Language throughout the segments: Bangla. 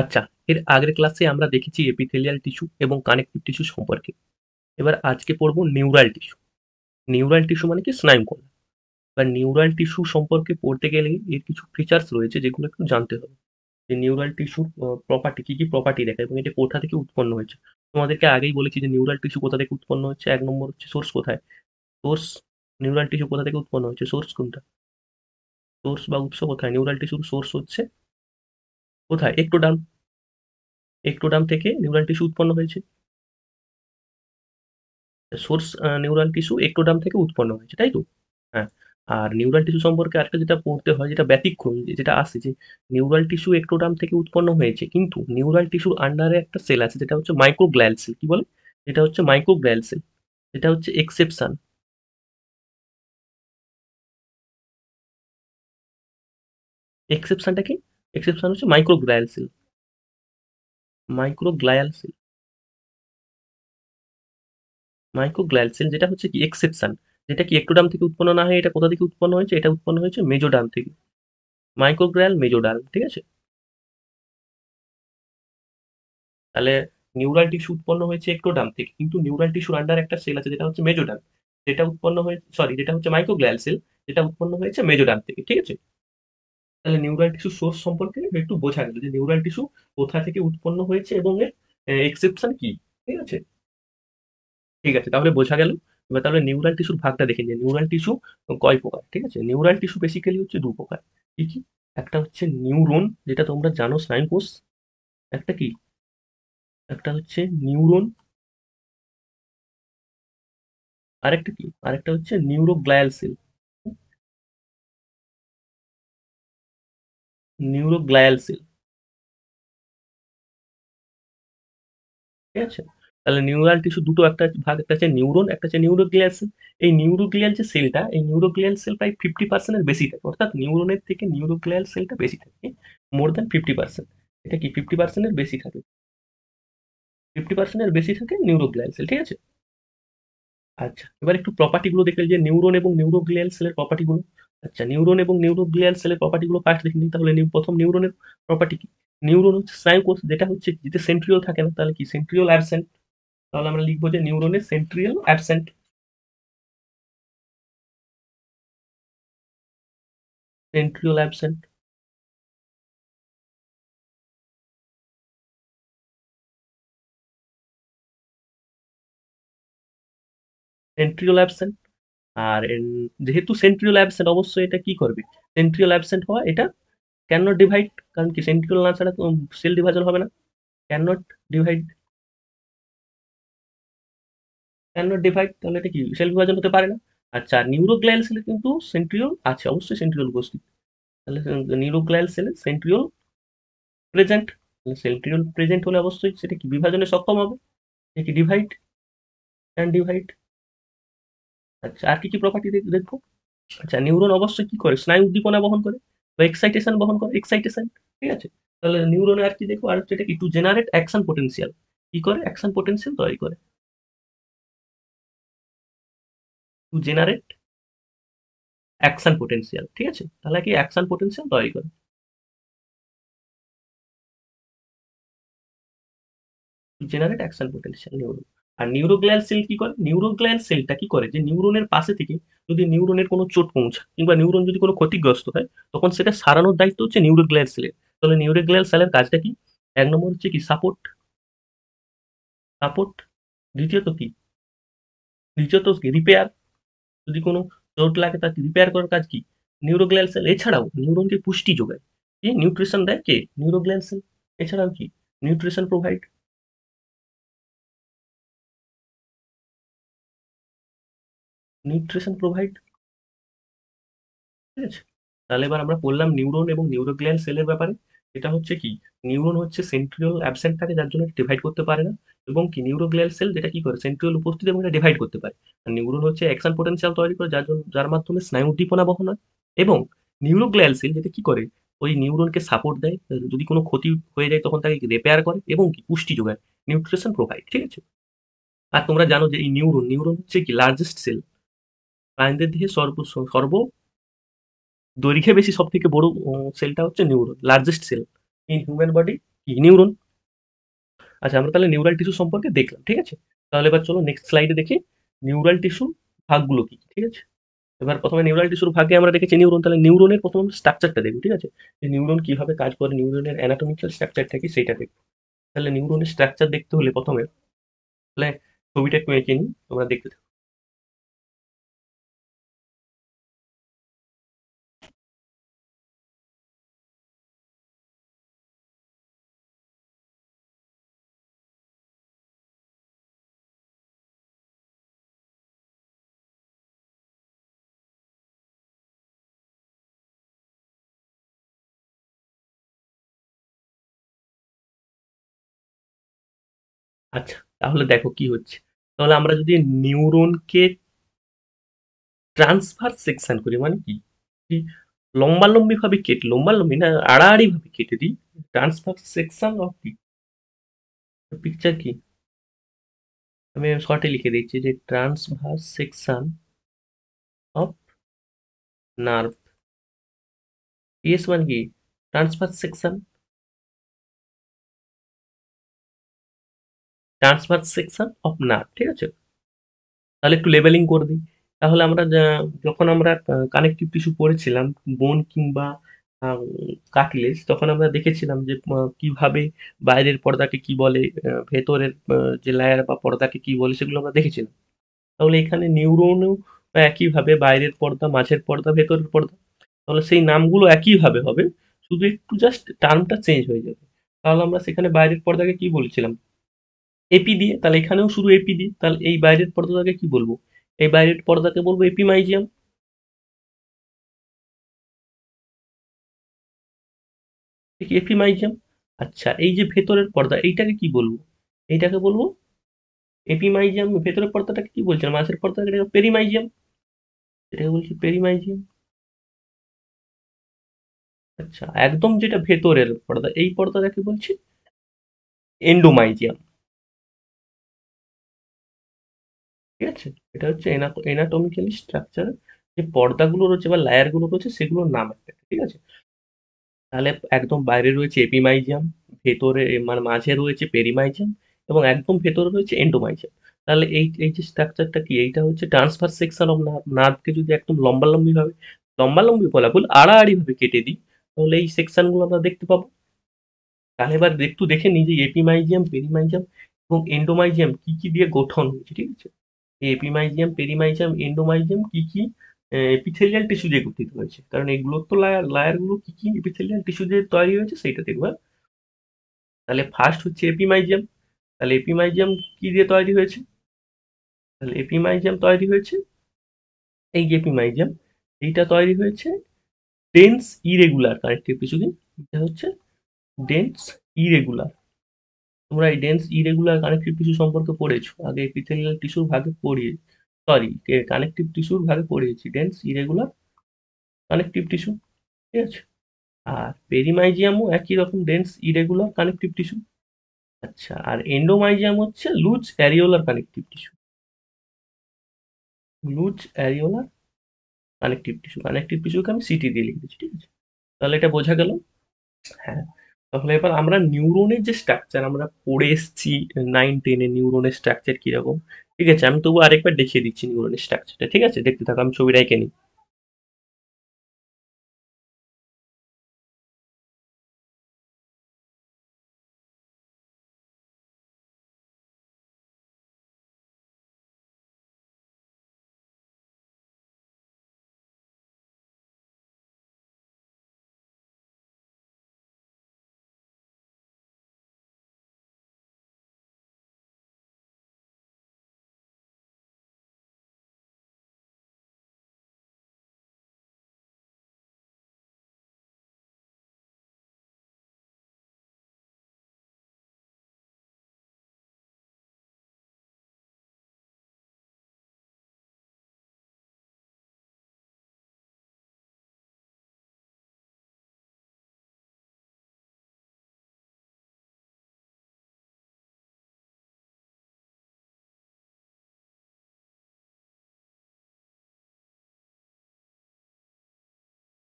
আচ্ছা, এর আগের ক্লাসে আমরা দেখেছি এপিথেলিয়াল টিস্যু এবং কানেকটিভ টিস্যু সম্পর্কে। এবার আজকে পড়বো নিউরাল টিস্যু। নিউরাল টিস্যু মানে কি স্নায়ুকণা। এবার নিউরাল টিস্যু সম্পর্কে পড়তে গেলে এর কিছু ফিচার্স রয়েছে যেগুলো একটু জানতে হবে। যে নিউরাল টিস্যুর প্রপার্টি কি প্রপার্টি দেখায় এবং এটা কোথা থেকে উৎপন্ন হয়েছে। তোমাদেরকে আগেই বলেছি যে নিউরাল টিস্যু কোথা থেকে উৎপন্ন হচ্ছে। ১ নম্বর হচ্ছে সোর্স কোথায়? সোর্স নিউরাল টিস্যু কোথা থেকে উৎপন্ন হয়েছে? সোর্স কোনটা? সোর্স বা উৎস কোথায়? নিউরাল টিস্যুর সোর্স হচ্ছে কোথায়? একটোডার্ম। একটোডার্ম থেকে নিউরাল টিস্যু উৎপন্ন হয়েছে। সোর্স নিউরাল টিস্যু একটোডার্ম থেকে উৎপন্ন হয়েছে, তাই তো? হ্যাঁ। আর নিউরাল টিস্যু সম্পর্কে আরেকটা যেটা পড়তে হয়, যেটা ব্যতিক্রম, যেটা আসে যে নিউরাল টিস্যু একটোডার্ম থেকে উৎপন্ন হয়েছে, কিন্তু নিউরাল টিস্যুর আন্ডারে একটা সেল আছে যেটা হচ্ছে মাইক্রোগ্লিয়াল সেল। কি বলে? এটা হচ্ছে মাইক্রোগ্লিয়াল সেল। এটা হচ্ছে এক্সেপশন। এক্সেপশনটা কি? এক্সেপশন হচ্ছে মাইক্রোগ্লিয়াল সেল। মাইক্রোগ্লিয়াল সেল। মাইক্রোগ্লিয়াল সেল যেটা হচ্ছে কি এক্সেপশন, যেটা কি একটোডার্ম থেকে উৎপন্ন না হয়ে এটা কোথা থেকে উৎপন্ন হয়েছে? এটা উৎপন্ন হয়েছে মেজোডার্ম থেকে। মাইক্রোগ্লিয়াল মেজোডার্ম, ঠিক আছে? তাহলে নিউরাল টিস্যু উৎপন্ন হয়েছে একটোডার্ম থেকে, কিন্তু নিউরাল টিস্যুর আন্ডার একটা সেল আছে যেটা হচ্ছে মেজোডার্ম। যেটা উৎপন্ন হয়েছে, সরি, যেটা হচ্ছে মাইক্রোগ্লিয়াল সেল, যেটা উৎপন্ন হয়েছে মেজোডার্ম থেকে, ঠিক আছে? তাহলে নিউরাল টিস্যু সোর্স সম্পর্কে একটু বোঝা গেল যে নিউরাল টিস্যু কোথা থেকে উৎপন্ন হয়েছে এবং এর এক্সেপশন কি। ঠিক আছে? ঠিক আছে, তাহলে বোঝা গেল। এবার তাহলে নিউরাল টিস্যুর ভাগটা দেখে নিই, নিউরাল টিস্যু কয় প্রকার। ঠিক আছে, নিউরাল টিস্যু বেসিক্যালি হচ্ছে দু প্রকার। কি কি? একটা হচ্ছে নিউরন, যেটা তোমরা জানো স্নায়ুকোষ। একটা কি? একটা হচ্ছে নিউরন। আরেকটা কি? আরেকটা হচ্ছে নিউরোগ্লিয়াল সেল। নিউরোগ্লিয়াল সেল, ঠিক আছে? তাহলে নিউরাল টিস্যু দুটো, একটা ভাগ, একটা হচ্ছে নিউরন, একটা হচ্ছে নিউরোগ্লিয়াল সেল। এই নিউরোগ্লিয়াল যে সেলটা, এই নিউরোগ্লিয়াল সেল প্রায় 50% এর বেশি থাকে, অর্থাৎ নিউরনের থেকে নিউরোগ্লিয়াল সেলটা বেশি থাকে, মোর দ্যান 50%। এটা কি 50% এর বেশি থাকে? 50% এর বেশি থাকে নিউরোগ্লিয়াল সেল, ঠিক আছে? আচ্ছা, এবার একটু প্রপার্টি গুলো দেখে, যে নিউরন এবং নিউরোগ্লিয়াল সেলের প্রপার্টি গুলো। আচ্ছা, নিউরন এবং নিউরোগ্লিয়াল সেলের প্রপার্টি গুলো ফার্স্ট দেখে নিই। তাহলে প্রথম নিউরনের প্রপার্টি কি? নিউরন হচ্ছে স্নায়ুকোষ, যেটা হচ্ছে যেটা সেন্ট্রিওল থাকে না, তাহলে কি সেন্ট্রিওল অ্যাবসেন্ট। তাহলে আমরা লিখবো যে নিউরনের centriole absent. Centriole absent. Centriole absent. আর যেহেতু সেন্ট্রিওল অ্যাবসেন্ট, অবশ্যই এটা কি করবে? সেন্ট্রিওল অ্যাবসেন্ট হওয়া, এটা ক্যান নট ডিভাইড। কারণ কি সেন্ট্রিওল না ছাড়া সেল ডিভাইজন হবে না। Can not divide. Can not divide, তাহলে এটা কি সেল বিভাজন হতে পারে না। আচ্ছা, নিউরোগ্লিয়াল সেলে কিন্তু সেন্ট্রিওল আছে, অবশ্যই সেন্ট্রিওল উপস্থিত। তাহলে নিউরোগ্লিয়াল সেলে সেন্ট্রিওল প্রেজেন্ট। সেন্ট্রিওল প্রেজেন্ট হলে অবশ্যই সেটা কি বিভাজনে সক্ষম হবে। এটা কি ডিভাইড, ক্যান ডিভাইড। আচ্ছা, আর কি কি প্রপার্টি দেখবো? আচ্ছা, নিউরন অবশ্যই কি করে? স্নায়ু উদ্দীপনা বহন করে বা এক্সাইটেশন বহন করে, এক্সাইটেশন। ঠিক আছে? তাহলে নিউরনে আর কি দেখবো? আর হচ্ছে এটা কি টু জেনারেট অ্যাকশন পোটেনশিয়াল। কি করে? অ্যাকশন পোটেনশিয়াল তৈরি করে। টু জেনারেট অ্যাকশন পোটেনশিয়াল, ঠিক আছে? তাহলে কি অ্যাকশন পোটেনশিয়াল তৈরি করে। Generate action potential neuron. আর নিউরোগ্লিয়াল সেল কি করে? নিউরোগ্লিয়াল সেলটা কি করে, যে নিউরনের পাশে থেকে যদি নিউরনের কোনো চোট পৌঁছায় কিংবা নিউরন যদি কোনো ক্ষতিগ্রস্ত হয়, তখন সেটা সারানোর দায়িত্ব হচ্ছে নিউরোগ্লিয়াল সেলের। তাহলে নিউরোগ্লিয়াল সেলের কাজটা কি? ১ নম্বর হচ্ছে কি সাপোর্ট। সাপোর্ট। দ্বিতীয়ত কি? দ্বিতীয়ত কি রিপেয়ার। যদি কোনো চোট লাগে তাকে রিপেয়ার করার কাজ কি? Neuroglial cell. এছাড়াও নিউরনকে পুষ্টি যোগায়। কি নিউট্রিশন দেয় কে? Neuroglial cell. এছাড়াও কি? Nutrition provide. নিউট্রিশন প্রোভাইড, ঠিক আছে? তাহলে এবার আমরা বললাম নিউরন এবং নিউরোগ্লিয়াল সেলের ব্যাপারে। এটা হচ্ছে কি, নিউরন হচ্ছে সেন্ট্রিওল অ্যাবসেন্ট থাকে, যার জন্য ডিভাইড করতে পারে না। এবং কি নিউরোগ্লিয়াল সেল যেটা কি করে, সেন্ট্রিওল উপস্থিত এবং এটা ডিভাইড করতে পারে। আর নিউরন হচ্ছে অ্যাকশন পোটেনশিয়াল তৈরি করে, যার জন্য, যার মাধ্যমে স্নায়ু উদ্দীপনা বহন হয়। এবং নিউরোগ্লিয়াল সেল যেটা কি করে, ওই নিউরনকে সাপোর্ট দেয়, যদি কোনো ক্ষতি হয়ে যায় তখন তাকে রিপেয়ার করে এবং কি পুষ্টি যোগায়, নিউট্রিশন প্রোভাইড, ঠিক আছে? আর তোমরা জানো যে এই নিউরন, নিউরন হচ্ছে কি লার্জেস্ট সেল। প্রাণীদের দেহে সর্ব দৈর্ঘ্যে বেশি সব থেকে বড় সেলটা হচ্ছে neuron, largest cell in human body. কি নিউরন। আচ্ছা, আমরা তাহলে নিউরাল টিস্যু সম্পর্কে দেখলাম, ঠিক আছে? তাহলে এবার চলো নেক্সট স্লাইডে দেখি নিউরাল টিস্যুর ভাগগুলো কি, ঠিক আছে? এবার প্রথমে নিউরাল টিস্যুর ভাগে আমরা দেখেছি নিউরন, তাহলে নিউরনের প্রথম আমরা স্ট্রাকচারটা দেখবো, ঠিক আছে? যে নিউরন কিভাবে কাজ করে, নিউরনের অ্যানাটমিক্যাল স্ট্রাকচারটা কি সেইটা দেখবো। তাহলে নিউরনের স্ট্রাকচার দেখতে হলে প্রথমে তাহলে ছবিটা একটু এঁকে নিই, তোমরা দেখতে থাকো। আচ্ছা, তাহলে দেখো কি হচ্ছে। তাহলে আমরা যদি নিউরনকে ট্রান্সভার্স সেকশন করি, মানে কি কি লম্বালম্বি ভাবে কেটে, লম্বালম্বি না আড়াআড়ি ভাবে কেটে দিই, ট্রান্সভার্স সেকশন অফ কি পিকচার কি, আমি শর্টে লিখে দিচ্ছি যে transverse section of nerve. TS মানে কি transverse section, transverse section of nerve, ঠিক আছে? তাহলে একটু লেবেলিং করে দিই। তাহলে আমরা যখন আমরা কানেকটিভ টিস্যু পড়েছিলাম, বোন কিংবা কার্টিলেজ, তখন আমরা দেখেছিলাম যে কিভাবে বাইরের পর্দাকে কি বলে, ভেতরের যে লেয়ার বা পর্দাকে কি বলে, সেগুলো আমরা দেখেছিলাম। তাহলে এখানে নিউরনও একইভাবে বাইরের পর্দা, মাঝের পর্দা, ভেতরের পর্দা, তাহলে সেই নামগুলো একইভাবে হবে, শুধু একটু জাস্ট টার্মটা চেঞ্জ হয়ে যাবে। তাহলে আমরা সেখানে বাইরের পর্দাকে কি বলেছিলাম, এপি দিয়ে, তাহলে এখানেও শুধু এপি দিয়ে, তাহলে এই বাইরের পর্দাটাকে কি বলবো, এই বাইরের পর্দাকে বলবো এপিমাইজিয়াম, ঠিক এপিমাইজিয়াম। আচ্ছা, এই যে ভেতরের পর্দা এইটাকে কি বলবো, এইটাকে বলবো এপিমাইজিয়াম। ভেতরের পর্দাটাকে কি বলছিলাম, মাঝের পর্দাটাকে পেরিমাইজিয়াম, এটাকে বলছি পেরিমাইজিয়াম। আচ্ছা, একদম যেটা ভেতরের পর্দা, এই পর্দাটাকে বলছি এন্ডোমাইজিয়াম, ঠিক আছে? এটা হচ্ছে এনাটমিক্যালি স্ট্রাকচার, যে পর্দাগুলো রয়েছে বা লেয়ার গুলো রয়েছে সেগুলোর নাম একটা, ঠিক আছে? তাহলে একদম বাইরে রয়েছে এপিমাইজিয়াম, ভেতরে মানে মাঝে রয়েছে পেরিমাইজিয়াম, এবং একদম ভেতরে রয়েছে এন্ডোমাইজিয়াম। তাহলে এই এই যে স্ট্রাকচারটা কি, এইটা হচ্ছে ট্রান্সভার্স সেকশন অফ নার্ভ। নার্ভকে যদি একদম লম্বালম্বি ভাবে, লম্বালম্বি বলা ভুল, আড়াআড়ি ভাবে কেটে দিই, তাহলে এই সেকশনগুলো আমরা দেখতে পাবো। তাহলে এবার একটু দেখে নিই যে এপিমাইজিয়াম, পেরিমাইজিয়াম এবং এন্ডোমাইজিয়াম কি কি দিয়ে গঠন হয়েছে, ঠিক আছে? এই এপিমাইজিয়াম, পেরিমাইজিয়াম, এন্ডোমাইজিয়াম কি কি এপিথেলিয়াল টিস্যু দিয়ে গঠিত হয়েছে, কারণ এগুলোর তো লেয়ার, লেয়ার গুলো কি কি এপিথেলিয়াল টিস্যু দিয়ে তৈরি হয়েছে সেইটা দেখবো, হ্যাঁ? তাহলে ফার্স্ট হচ্ছে এপিমাইজিয়াম। তাহলে এপিমাইজিয়াম কি দিয়ে তৈরি হয়েছে, তাহলে এপিমাইজিয়াম তৈরি হয়েছে, এই যে এপিমাইজিয়াম, এইটা তৈরি হয়েছে ডেন্স ইরেগুলার কানেকটিভ টিস্যু দিয়ে। এটা হচ্ছে ডেন্স ইরেগুলার। তোমরা এই ডেন্স ইরেগুলার কানেকটিভ টিস্যু সম্পর্কে পড়েছো আগে, এপিথেলিয়াল টিস্যুর ভাগে পড়িয়ে, সরি, কানেকটিভ টিস্যুর ভাগে পড়িয়েছি ডেন্স ইরেগুলার কানেকটিভ টিস্যু, ঠিক আছে? আর পেরিমাইজিয়ামও একই রকম ডেন্স ইরেগুলার কানেকটিভ টিস্যু। আচ্ছা, আর এন্ডোমাইজিয়াম হচ্ছে loose areolar connective tissue, loose areolar connective tissue. Connective টিস্যুকে আমি সিটি দিয়ে লিখে দিচ্ছি, ঠিক আছে? তাহলে এটা বোঝা গেল। হ্যাঁ, তাহলে এবার আমরা নিউরনের যে স্ট্রাকচার আমরা পড়ে এসেছি 9-10-এ, নিউরনের স্ট্রাকচার কিরকম, ঠিক আছে? আমি তবু আরেকবার দেখিয়ে দিচ্ছি নিউরনের স্ট্রাকচারটা, ঠিক আছে? দেখতে থাকো, আমি ছবিটা এঁকে নিই।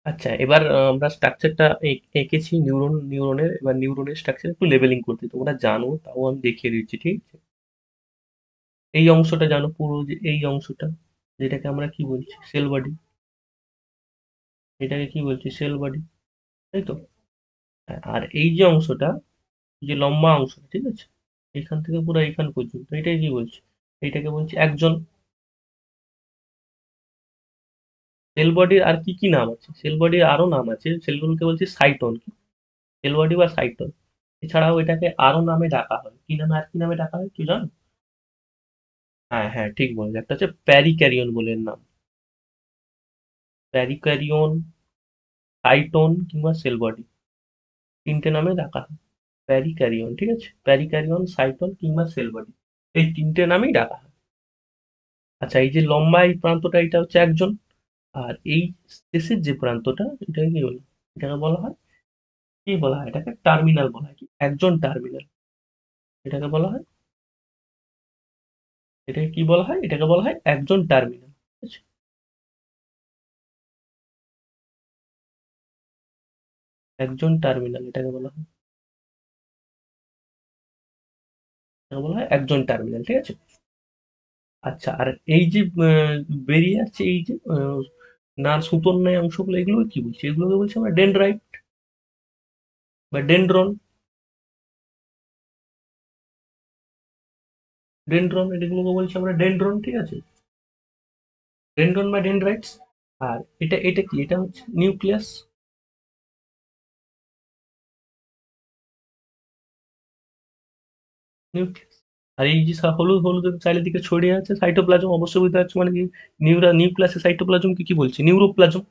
আচ্ছা, এবার আমরা স্ট্রাকচারটা এঁকেছি নিউরনের। এবার নিউরনের স্ট্রাকচার একটু লেবেলিং করতে তোমরা জানো, তাও আমি দেখিয়ে দিচ্ছি, ঠিক আছে? এই অংশটা জানো, পুরো যে এই অংশটা, যেটাকে আমরা কি বলছি, সেল বডি। এটাকে কি বলছি, সেল বডি, তাই তো? হ্যাঁ, আর এই যে অংশটা, এই যে লম্বা অংশ, ঠিক আছে, এখান থেকে পুরো এখান পর্যন্ত, এটাকে কি বলছি, এইটাকে বলছি একজন। সেল বডির আর কি কি নাম আছে, সেল বডির আরো নাম আছে, সেলগুলোকে বলছি সাইটন। সেল বডি বা সাইটন। এছাড়াও এটাকে আরো নামে ডাকা হয়, কি নামে, আর কি নামে ডাকা হয় তুই জানো? হ্যাঁ হ্যাঁ, ঠিক বলেছে, একটা হচ্ছে প্যারিক্যারিয়ন বলে এর নাম। প্যারিক্যারিয়ন, সাইটোন কিংবা সেল বডি, তিনটে নামে ডাকা হয়। প্যারিক্যারিয়ন, ঠিক আছে, প্যারিক্যারিয়ন, সাইটোন কিংবা সেল বডি, এই তিনটে নামেই ডাকা হয়। আচ্ছা, এই যে লম্বা এই প্রান্তটা, এটা হচ্ছে একজন। আর এই শেষের যে প্রান্তটা, এটাকে কি বলে, এটাকে বলা হয়, কি বলা হয়, এটাকে টার্মিনাল বলা হয়, কি একজন টার্মিনাল, এটাকে বলা হয়, এটাকে কি বলা হয়, এটাকে বলা হয় একজন টার্মিনাল, ঠিক আছে? একজন টার্মিনাল এটাকে বলা হয়, এটাকে বলা হয় একজন টার্মিনাল, ঠিক আছে? আচ্ছা, আর এই যে বেরিয়ে আসছে এই যে না সুতোর ন্যায় অংশগুলো, এগুলো কি বলছি, এগুলোকে বলছি আমরা ডেনড্রাইট বা ডেনড্রন। ডেনড্রন, এগুলোকে বলছি আমরা ডেনড্রন, ঠিক আছে? ডেনড্রন বা ডেনড্রাইটস। আর এটা এটা কি, এটা হচ্ছে নিউক্লিয়াস। নিউক্লিয়াস। আর এই যে হলুদ হলুদ চারিদিকে ছড়িয়ে আছে সাইটোপ্লাজম, অবশ্যই বুঝতে পারছো মানে কি, নিউক্লিয়াসের সাইটোপ্লাজমকে কি বলছি, নিউরোপ্লাজম।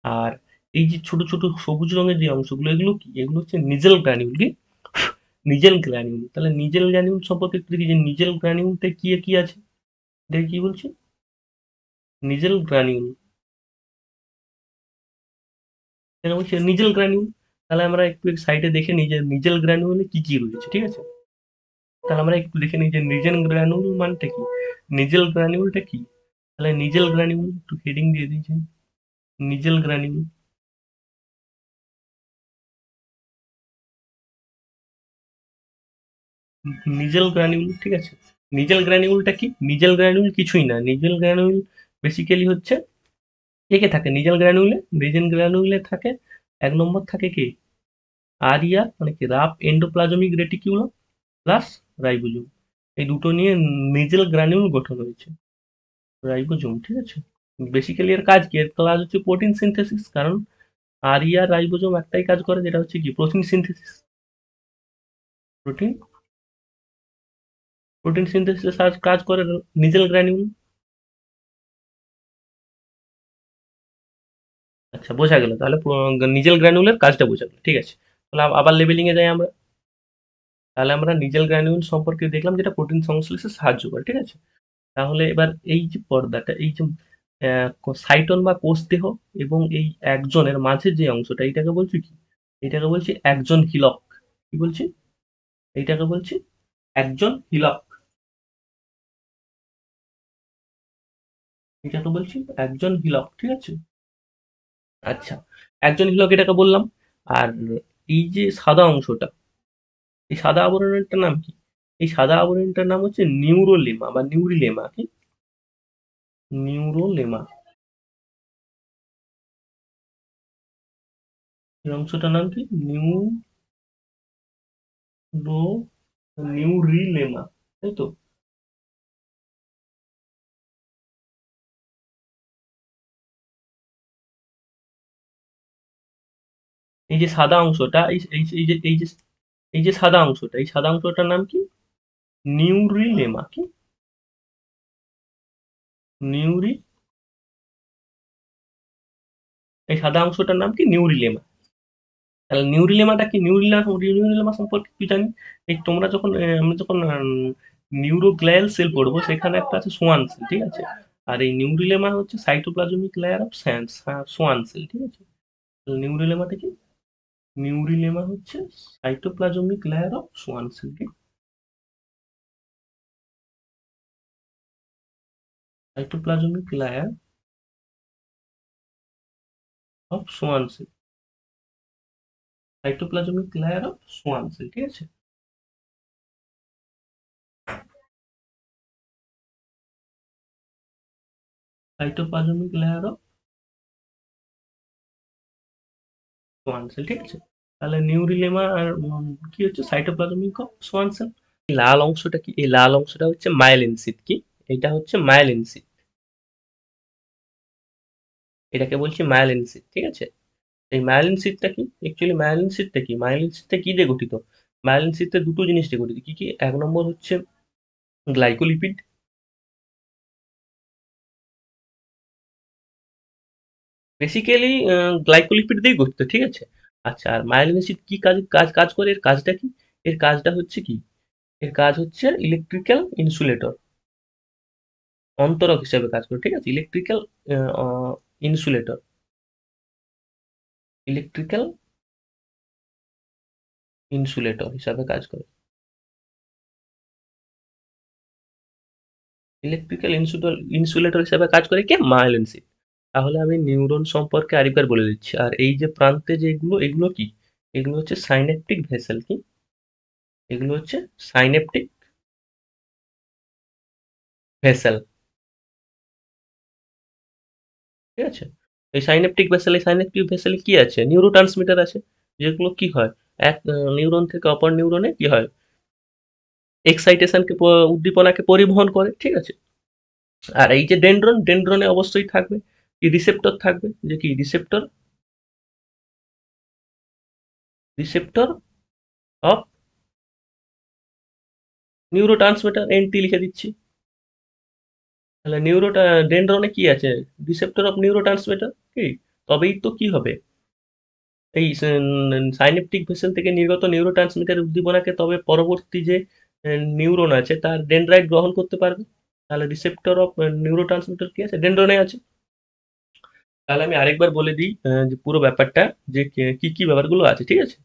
আর এই যে ছোট ছোট সবুজ রঙের যে অংশগুলো, এগুলো কি, এগুলো হচ্ছে নিজেল গ্রানিউল, কি নিজেল গ্রানিউল। তাহলে নিজেল গ্রানিউল সম্পর্কে একটু দেখি, যে নিজেল গ্রানিউলটা কি কি আছে, এটা কি বলছি, নিজেল গ্রানিউল, এটা বলছি নিজেল গ্রানিউল। তাহলে আমরা একটু সাইডে দেখে নিই যে নিজেল গ্রানিউলে কি কি রয়েছে, ঠিক আছে? তাহলে আমরা একটু দেখে নিই যে নিজেল গ্রানিউল মানটা কি, নিজেল গ্রানিউলটা কি। তাহলে নিজেল গ্রানিউল একটু হেডিং দিয়ে দিয়েছি, নিজেল গ্রানিউল। নিজেল গ্রানিউল, ঠিক আছে। নিজেল গ্রানিউলটা কি, নিজেল গ্রানিউল কিছুই না, নিজেল গ্রানিউল বেসিক্যালি হচ্ছে, কে কে থাকে নিজেল গ্রানুলে, নিজেল গ্রানুলে থাকে, এক নম্বর থাকে কি, আরিয়া মানে কি rough endoplasmic reticulum plus ribosome. এই দুটো নিয়ে নিজেল গ্রানিউল গঠন হয়েছে, রাইবোজোম, ঠিক আছে। বেসিক্যালি এর কাজ কি, এর কাজ হচ্ছে প্রোটিন সিনথেসিস, কারণ আরিয়া রাইবোজোম একটাই কাজ করে, যেটা হচ্ছে কি protein synthesis. Protein protein synthesis কাজ করে নিজেল গ্রানিউল। আচ্ছা, বোঝা গেল তাহলে, নিজেল গ্রানুলের কাজটা বোঝা গেল, ঠিক আছে। তাহলে আবার লেবেলিং এ যাই আমরা। তাহলে আমরা নিজেল গ্রানুল সম্পর্কে দেখলাম, যেটা প্রোটিন সংশ্লেষে সাহায্য করে, ঠিক আছে। তাহলে এবার এই যে পর্দাটা, এই যে সাইটন বা কোষ দেহ এবং এই একজনের মাঝে যে অংশটা, এইটাকে বলছি কি, এটাকে বলছি একজন হিলক। কি বলছি, এইটাকে বলছি একজন হিলক, এটাকে বলছি একজন হিলক, ঠিক আছে। আচ্ছা, একজন হিলক এটাকে বললাম। আর এই যে সাদা অংশটা, এই সাদা আবরণেরটার নাম কি, এই সাদা আবরণটার নাম হচ্ছে নিউরোলেমা বা নিউরিলেমা, কি নিউরোলেমা। এই অংশটার নাম কি, নিউরো নিউরিলেমা, তাই তো? এই যে সাদা অংশটা, এই যে সাদা অংশটা, এই সাদা অংশটার নাম কি, নিউরিলেমা, কি নিউরি, এই সাদা অংশটার নাম কি, নিউরিলেমা। তাহলে নিউরিলেমাটা কি, নিউরিলেমা সম্পর্কে কি জানি, এই তোমরা যখন আমরা যখন নিউরোগ্লিয়াল সেল পড়বো, সেখানে একটা আছে সোয়ান সেল, ঠিক আছে। আর এই নিউরিলেমা হচ্ছে cytoplasmic layer of Schwann cell, ঠিক আছে। নিউরিলেমাটা কি, নিউরিলেমা হচ্ছে cytoplasmic layer of Schwann cell, কি cytoplasmic layer of Schwann cell, cytoplasmic layer of Schwann cell, ঠিক আছে? Cytoplasmic layer of Schwann cell, ঠিক আছে? তাহলে নিউরিলেমা আর কি হচ্ছে সাইটোপ্লাজমিক অফ সোয়ান সেল। লাল অংশটা কি? এই লাল অংশটা হচ্ছে মায়েলিন শীথ। কি এটা? হচ্ছে মায়েলিন শীথ। এটাকে বলছি মায়েলিন শীথ, ঠিক আছে? এই মায়েলিন শীথটা কি? অ্যাকচুয়ালি মায়েলিন শীথটা কি? মায়েলিন শীথটা কি দিয়ে গঠিত? মায়েলিন শীথে দুটো জিনিস দিয়ে গঠিত। কি কি? এক নম্বর হচ্ছে গ্লাইকোলিপিড, বেসিক্যালি গ্লাইকোলিপিড দিয়ে গঠিত, ঠিক আছে? আচ্ছা, আর মায়েলিন শীথ কি কাজ কাজ কাজ করে? এর কাজটা কি? এর কাজটা হচ্ছে কি? এর কাজ হচ্ছে ইলেকট্রিক্যাল ইনসুলেটর, অন্তরক হিসেবে কাজ করে, ঠিক আছে? ইলেকট্রিক্যাল ইনসুলেটর, ইলেকট্রিক্যাল ইনসুলেটর হিসাবে কাজ করে। ইলেকট্রিক্যাল ইনসুলেটর হিসাবে কাজ করে কে? মায়েলিন শীথ। তাহলে আমি নিউরন সম্পর্কে আরেকবার বলে দিচ্ছি। আর এই যে প্রান্তে যেগুলো, এগুলো কি? এগুলো হচ্ছে সাইন্যাপটিক ভেসেল। কি? এগুলো হচ্ছে সাইন্যাপটিক ভেসেল, ঠিক আছে? এই সাইন্যাপটিক ভেসেলে কি আছে? নিউরোট্রান্সমিটার আছে, যেগুলো কি হয়, এক নিউরন থেকে অপর নিউরনে কি হয়, এক্সাইটেশনকে উদ্দীপনাকে পরিবহন করে, ঠিক আছে? আর এই যে ডেনড্রন, ডেনড্রনে অবশ্যই থাকবে কি? রিসেপ্টর থাকবে, যে কি? Receptor, receptor of neurotransmitter, N T লিখে দিচ্ছি। তাহলে ডেনড্রনে কি আছে? Receptor of neurotransmitter. কি? তবেই তো কি হবে, এই সাইন্যাপটিক ভেসেল থেকে নির্গত নিউরোট্রান্সমিটার উদ্দীপনাকে তবে পরবর্তী যে নিউরন আছে তার ডেনড্রাইট গ্রহণ করতে পারবে। তাহলে রিসেপ্টর অফ নিউরোট্রান্সমিটার কি আছে? ডেনড্রনে আছে। তাহলে আমি আরেকবার বলে দিই যে পুরো ব্যাপারটা, যে কি কি ব্যাপারগুলো আছে, ঠিক আছে?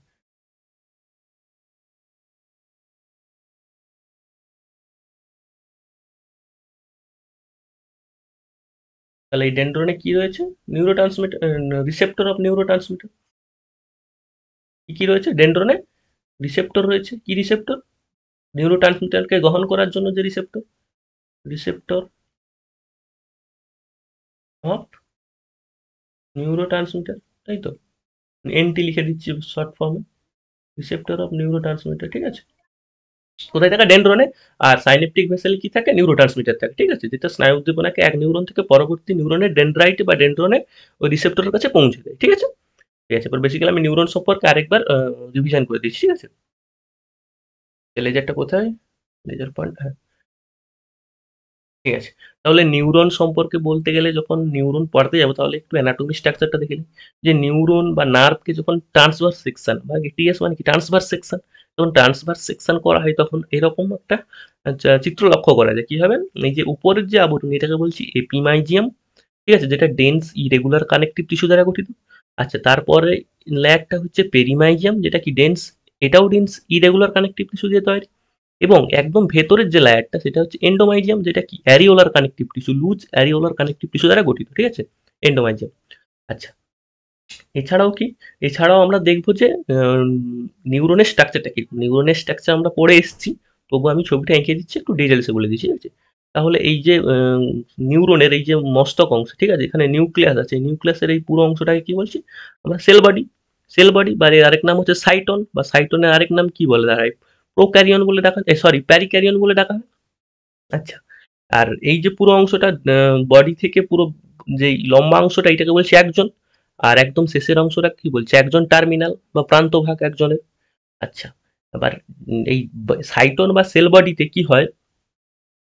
তাহলে এই ডেনড্রনে কি রয়েছে? Neurotransmitter, receptor of neurotransmitter. কি কি রয়েছে ডেনড্রনে? রিসেপ্টর রয়েছে। কি রিসেপ্টর? নিউরোট্রান্সমিটারকে গ্রহণ করার জন্য যে রিসেপ্টর, রিসেপ্টর অফ নিউরোট্রান্সমিটার, তাই তো? এনটি লিখে দিচ্ছি শর্ট ফর্মে, রিসেপ্টর অফ নিউরোট্রান্সমিটার, ঠিক আছে? কোথায় থাকে? ডেনড্রনে। আর সাইনেপটিক ভেসেলে কি থাকে? নিউরোট্রান্সমিটার থাকে, ঠিক আছে? যেটা স্নায়ু উদ্দীপনাকে এক নিউরন থেকে পরবর্তী নিউরনের ডেনড্রাইটে বা ডেনড্রনে ওই রিসেপ্টরের কাছে পৌঁছে দেয়, ঠিক আছে? ঠিক আছে, এবার বেসিক্যালি আমি নিউরন সম্পর্কে আরেকবার রিভিশন করে দিচ্ছি, ঠিক আছে? লেজারটা কোথায়? লেজার পয়েন্ট, হ্যাঁ, ঠিক আছে। তাহলে নিউরন সম্পর্কে বলতে গেলে, যখন নিউরন পড়তে যাবো তাহলে একটু অ্যানাটমি স্ট্রাকচারটা দেখে নিই। যে নিউরন বা নার্ভকে যখন ট্রান্সভার্স সেকশন বা টিএস মানে কি? ট্রান্সভার্স সেকশন, যখন ট্রান্সভার্স সেকশন করা হয় তখন এরকম একটা চিত্র লক্ষ্য করা যায়। কি হবে? এই যে উপরের যে আবরণ, এটাকে বলছি এপিমাইজিয়াম, ঠিক আছে? যেটা ডেন্স ইরেগুলার কানেকটিভ টিস্যু দ্বারা গঠিত। আচ্ছা, তারপরে লেয়ারটা হচ্ছে পেরিমাইজিয়াম, যেটা কি ডেন্স, এটাও ডেন্স ইরেগুলার কানেকটিভ টিস্যু দিয়ে তৈরি। এবং একদম ভেতরের যে লেয়ারটা সেটা হচ্ছে এন্ডোমাইজিয়াম, যেটা কি areolar connective tissue, loose areolar connective tissue দ্বারা গঠিত, ঠিক আছে? এন্ডোমাইজিয়াম। আচ্ছা, এছাড়াও কি? এছাড়াও আমরা দেখবো যে নিউরনের স্ট্রাকচারটা কি। নিউরনের স্ট্রাকচার আমরা পড়ে এসেছি, তবু আমি ছবিটা এঁকে দিচ্ছি, একটু ডিটেলসে বলে দিচ্ছি, ঠিক আছে? তাহলে এই যে নিউরনের এই যে মস্তক অংশ, ঠিক আছে, এখানে নিউক্লিয়াস আছে, নিউক্লিয়াসের এই পুরো অংশটাকে কি বলছি আমরা? Sell body. সেল বডি বা এর আরেক নাম হচ্ছে সাইটন, বা সাইটনের আরেক নাম কি বলে দাঁড়ায়? প্রোক্যারিয়ন বলে ডাকা, সরি প্যারিক্যারিয়ন বলে ডাকা হয়। আচ্ছা, আর এই যে পুরো অংশটা বডি থেকে পুরো যে লম্বা অংশটা, এটাকে বলছি একজন। আর একদম শেষের অংশটা কি বলছে? একজন টার্মিনাল বা প্রান্তভাগ একজনের। আচ্ছা, এবার এই সাইটোন বা সেল বডিতে কি হয়?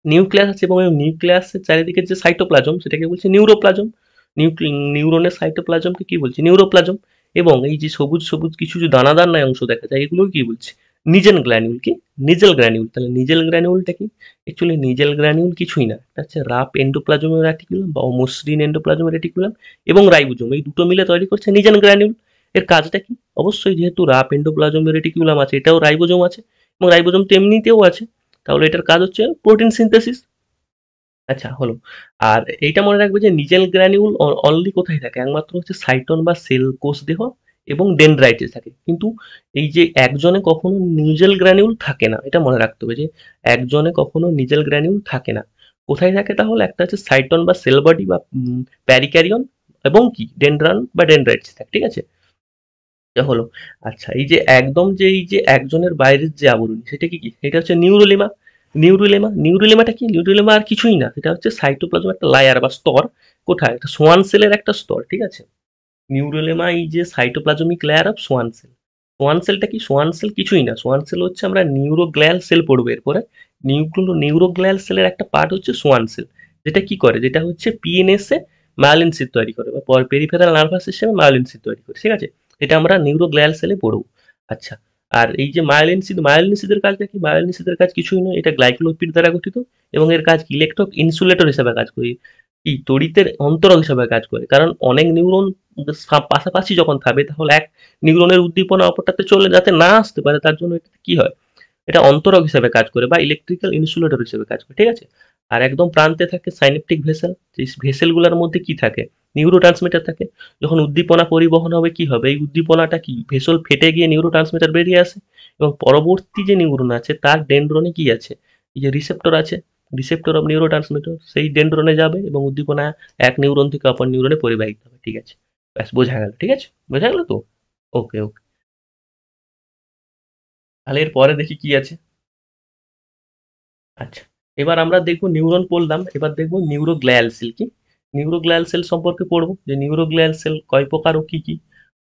নিউক্লিয়াস আছে, এবং এই নিউক্লিয়াসের চারিদিকে যে সাইটোপ্লাজম সেটাকে বলছে নিউরোপ্লাজম। নিউরনের সাইটোপ্লাজমকে কি বলছি? নিউরোপ্লাজম। এবং এই যে সবুজ সবুজ কিছু যে দানাদার ন্যায় অংশ দেখা যায়, এগুলো কি বলছি? Nissl granule. কি? Nissl granule. তাহলে নিজেল গ্র্যানিউলটা কি? অ্যাকচুয়ালি নিজেল গ্র্যানিউল কিছুই না, এটা হচ্ছে রাফ এন্ডোপ্লাজমের রেটিকুলাম বা অমসৃণ এন্ডোপ্লাজমের রেটিকুলাম এবং রাইবোজোম, এই দুটো মিলে তৈরি করছে নিজেল গ্র্যানিউল। এর কাজটা কি? অবশ্যই যেহেতু রাফ এন্ডোপ্লাজমের রেটিকুলাম আছে, এটাও রাইবোজোম আছে, এবং রাইবোজোম তো এমনিতেও আছে, তাহলে এটার কাজ হচ্ছে প্রোটিন সিনথেসিস। আচ্ছা হলো। আর এইটা মনে রাখবে যে নিজেল গ্র্যানিউল অনলি কোথায় থাকে? একমাত্র হচ্ছে সাইটোন বা সেল কোষ দেহ এবং ডেনড্রাইটে থাকে। কিন্তু এই যে একজনে কখনো নিজেল গ্র্যানিউল থাকে না। এটা মনে রাখতে হবে যে একজনে কখনো নিজেল গ্র্যানিউল থাকে না। কোথায় থাকে তাহলে? একটা হচ্ছে সাইটোন বা সেল বডি বা প্যারিক্যারিয়ন এবং কি ডেনড্রান বা ডেনড্রাইটস থাকে। ঠিক আছে? এটা হলো। আচ্ছা এই যে একদম যে এই যে একজনের বাইরের যে আবরণী সেটা কি? এটা হচ্ছে নিউরোলেমা। নিউরোলেমাটা কি? নিউরোলেমা আর কিছুই না। এটা হচ্ছে সাইটোপ্লাজম একটা লেয়ার বা স্তর। কোথায়? একটা সোয়ান সেলের একটা স্তর। ঠিক আছে? নিউরোলেমা এই যে cytoplasmic layer of Schwann cell. Schwann সেলটা কি? সোয়ান সেল কিছুই না। সোয়ান সেল হচ্ছে আমরা নিউরোগ্লিয়াল সেল পড়বো এরপরে। নিউরোগ্লিয়াল সেলের একটা পার্ট হচ্ছে সোয়ান সেল। যেটা কি করে? যেটা হচ্ছে পিএনএস এ মায়োলিন সিদ তৈরি করে বা পেরিফেরাল নার্ভাস সিস্টেমে মায়োলিন সিদ তৈরি করে। ঠিক আছে? এটা আমরা নিউরোগ্লিয়াল সেলে পড়বো। আচ্ছা। আর এই যে মায়োলিন সিদের কাজটা কি? মায়োলিন সিদের কাজ কিছুই নয়। এটা গ্লাইকোলিপিড দ্বারা গঠিত এবং এর কাজ কি? ইলেকট্রো ইনসুলেটর হিসেবে কাজ করে। কি? তড়িতের অন্তরক হিসেবে কাজ করে। কারণ অনেক নিউরন পাশাপাশি যখন থাকবে তাহলে এক নিউরনের উদ্দীপনা অপরটাতে চলে যাতে না আসতে পারে তার জন্য এটা কি হয়? এটা অন্তরক হিসেবে কাজ করে বা ইলেকট্রিক্যাল ইনসুলেটর হিসেবে কাজ করে। ঠিক আছে? আর একদম প্রান্তে থাকে সাইন্যাপটিক ভেসেল। এই ভেসেলগুলোর মধ্যে কি থাকে? নিউরোট্রান্সমিটার থাকে। যখন উদ্দীপনা পরিবহন হবে কি হবে? এই উদ্দীপনাটা কি? ভেসেল ফেটে গিয়ে নিউরোট্রান্সমিটার বেরিয়ে আসে এবং পরবর্তী যে নিউরন আছে তার ডেনড্রনে কি আছে? এই যে রিসেপ্টর আছে, রিসেপ্টর অফ নিউরোট্রান্সমিটার সেই ডেনড্রনে যাবে এবং উদ্দীপনা এক নিউরন থেকে অপর নিউরনে পরিবাহিত হবে। ঠিক আছে? ব্যাস বোঝা গেল। ঠিক আছে? বোঝা গেল তো? ওকে, ওকে। তাহলে এর পরে দেখি কি আছে। আচ্ছা, এবার আমরা দেখবো নিউরন পড়লাম, এবার দেখবো নিউরোগ্লিয়াল সেল কি? নিউরোগ্লিয়াল সেল সম্পর্কে পড়বো যে নিউরোগ্লিয়াল সেল কয় প্রকার ও কি কি।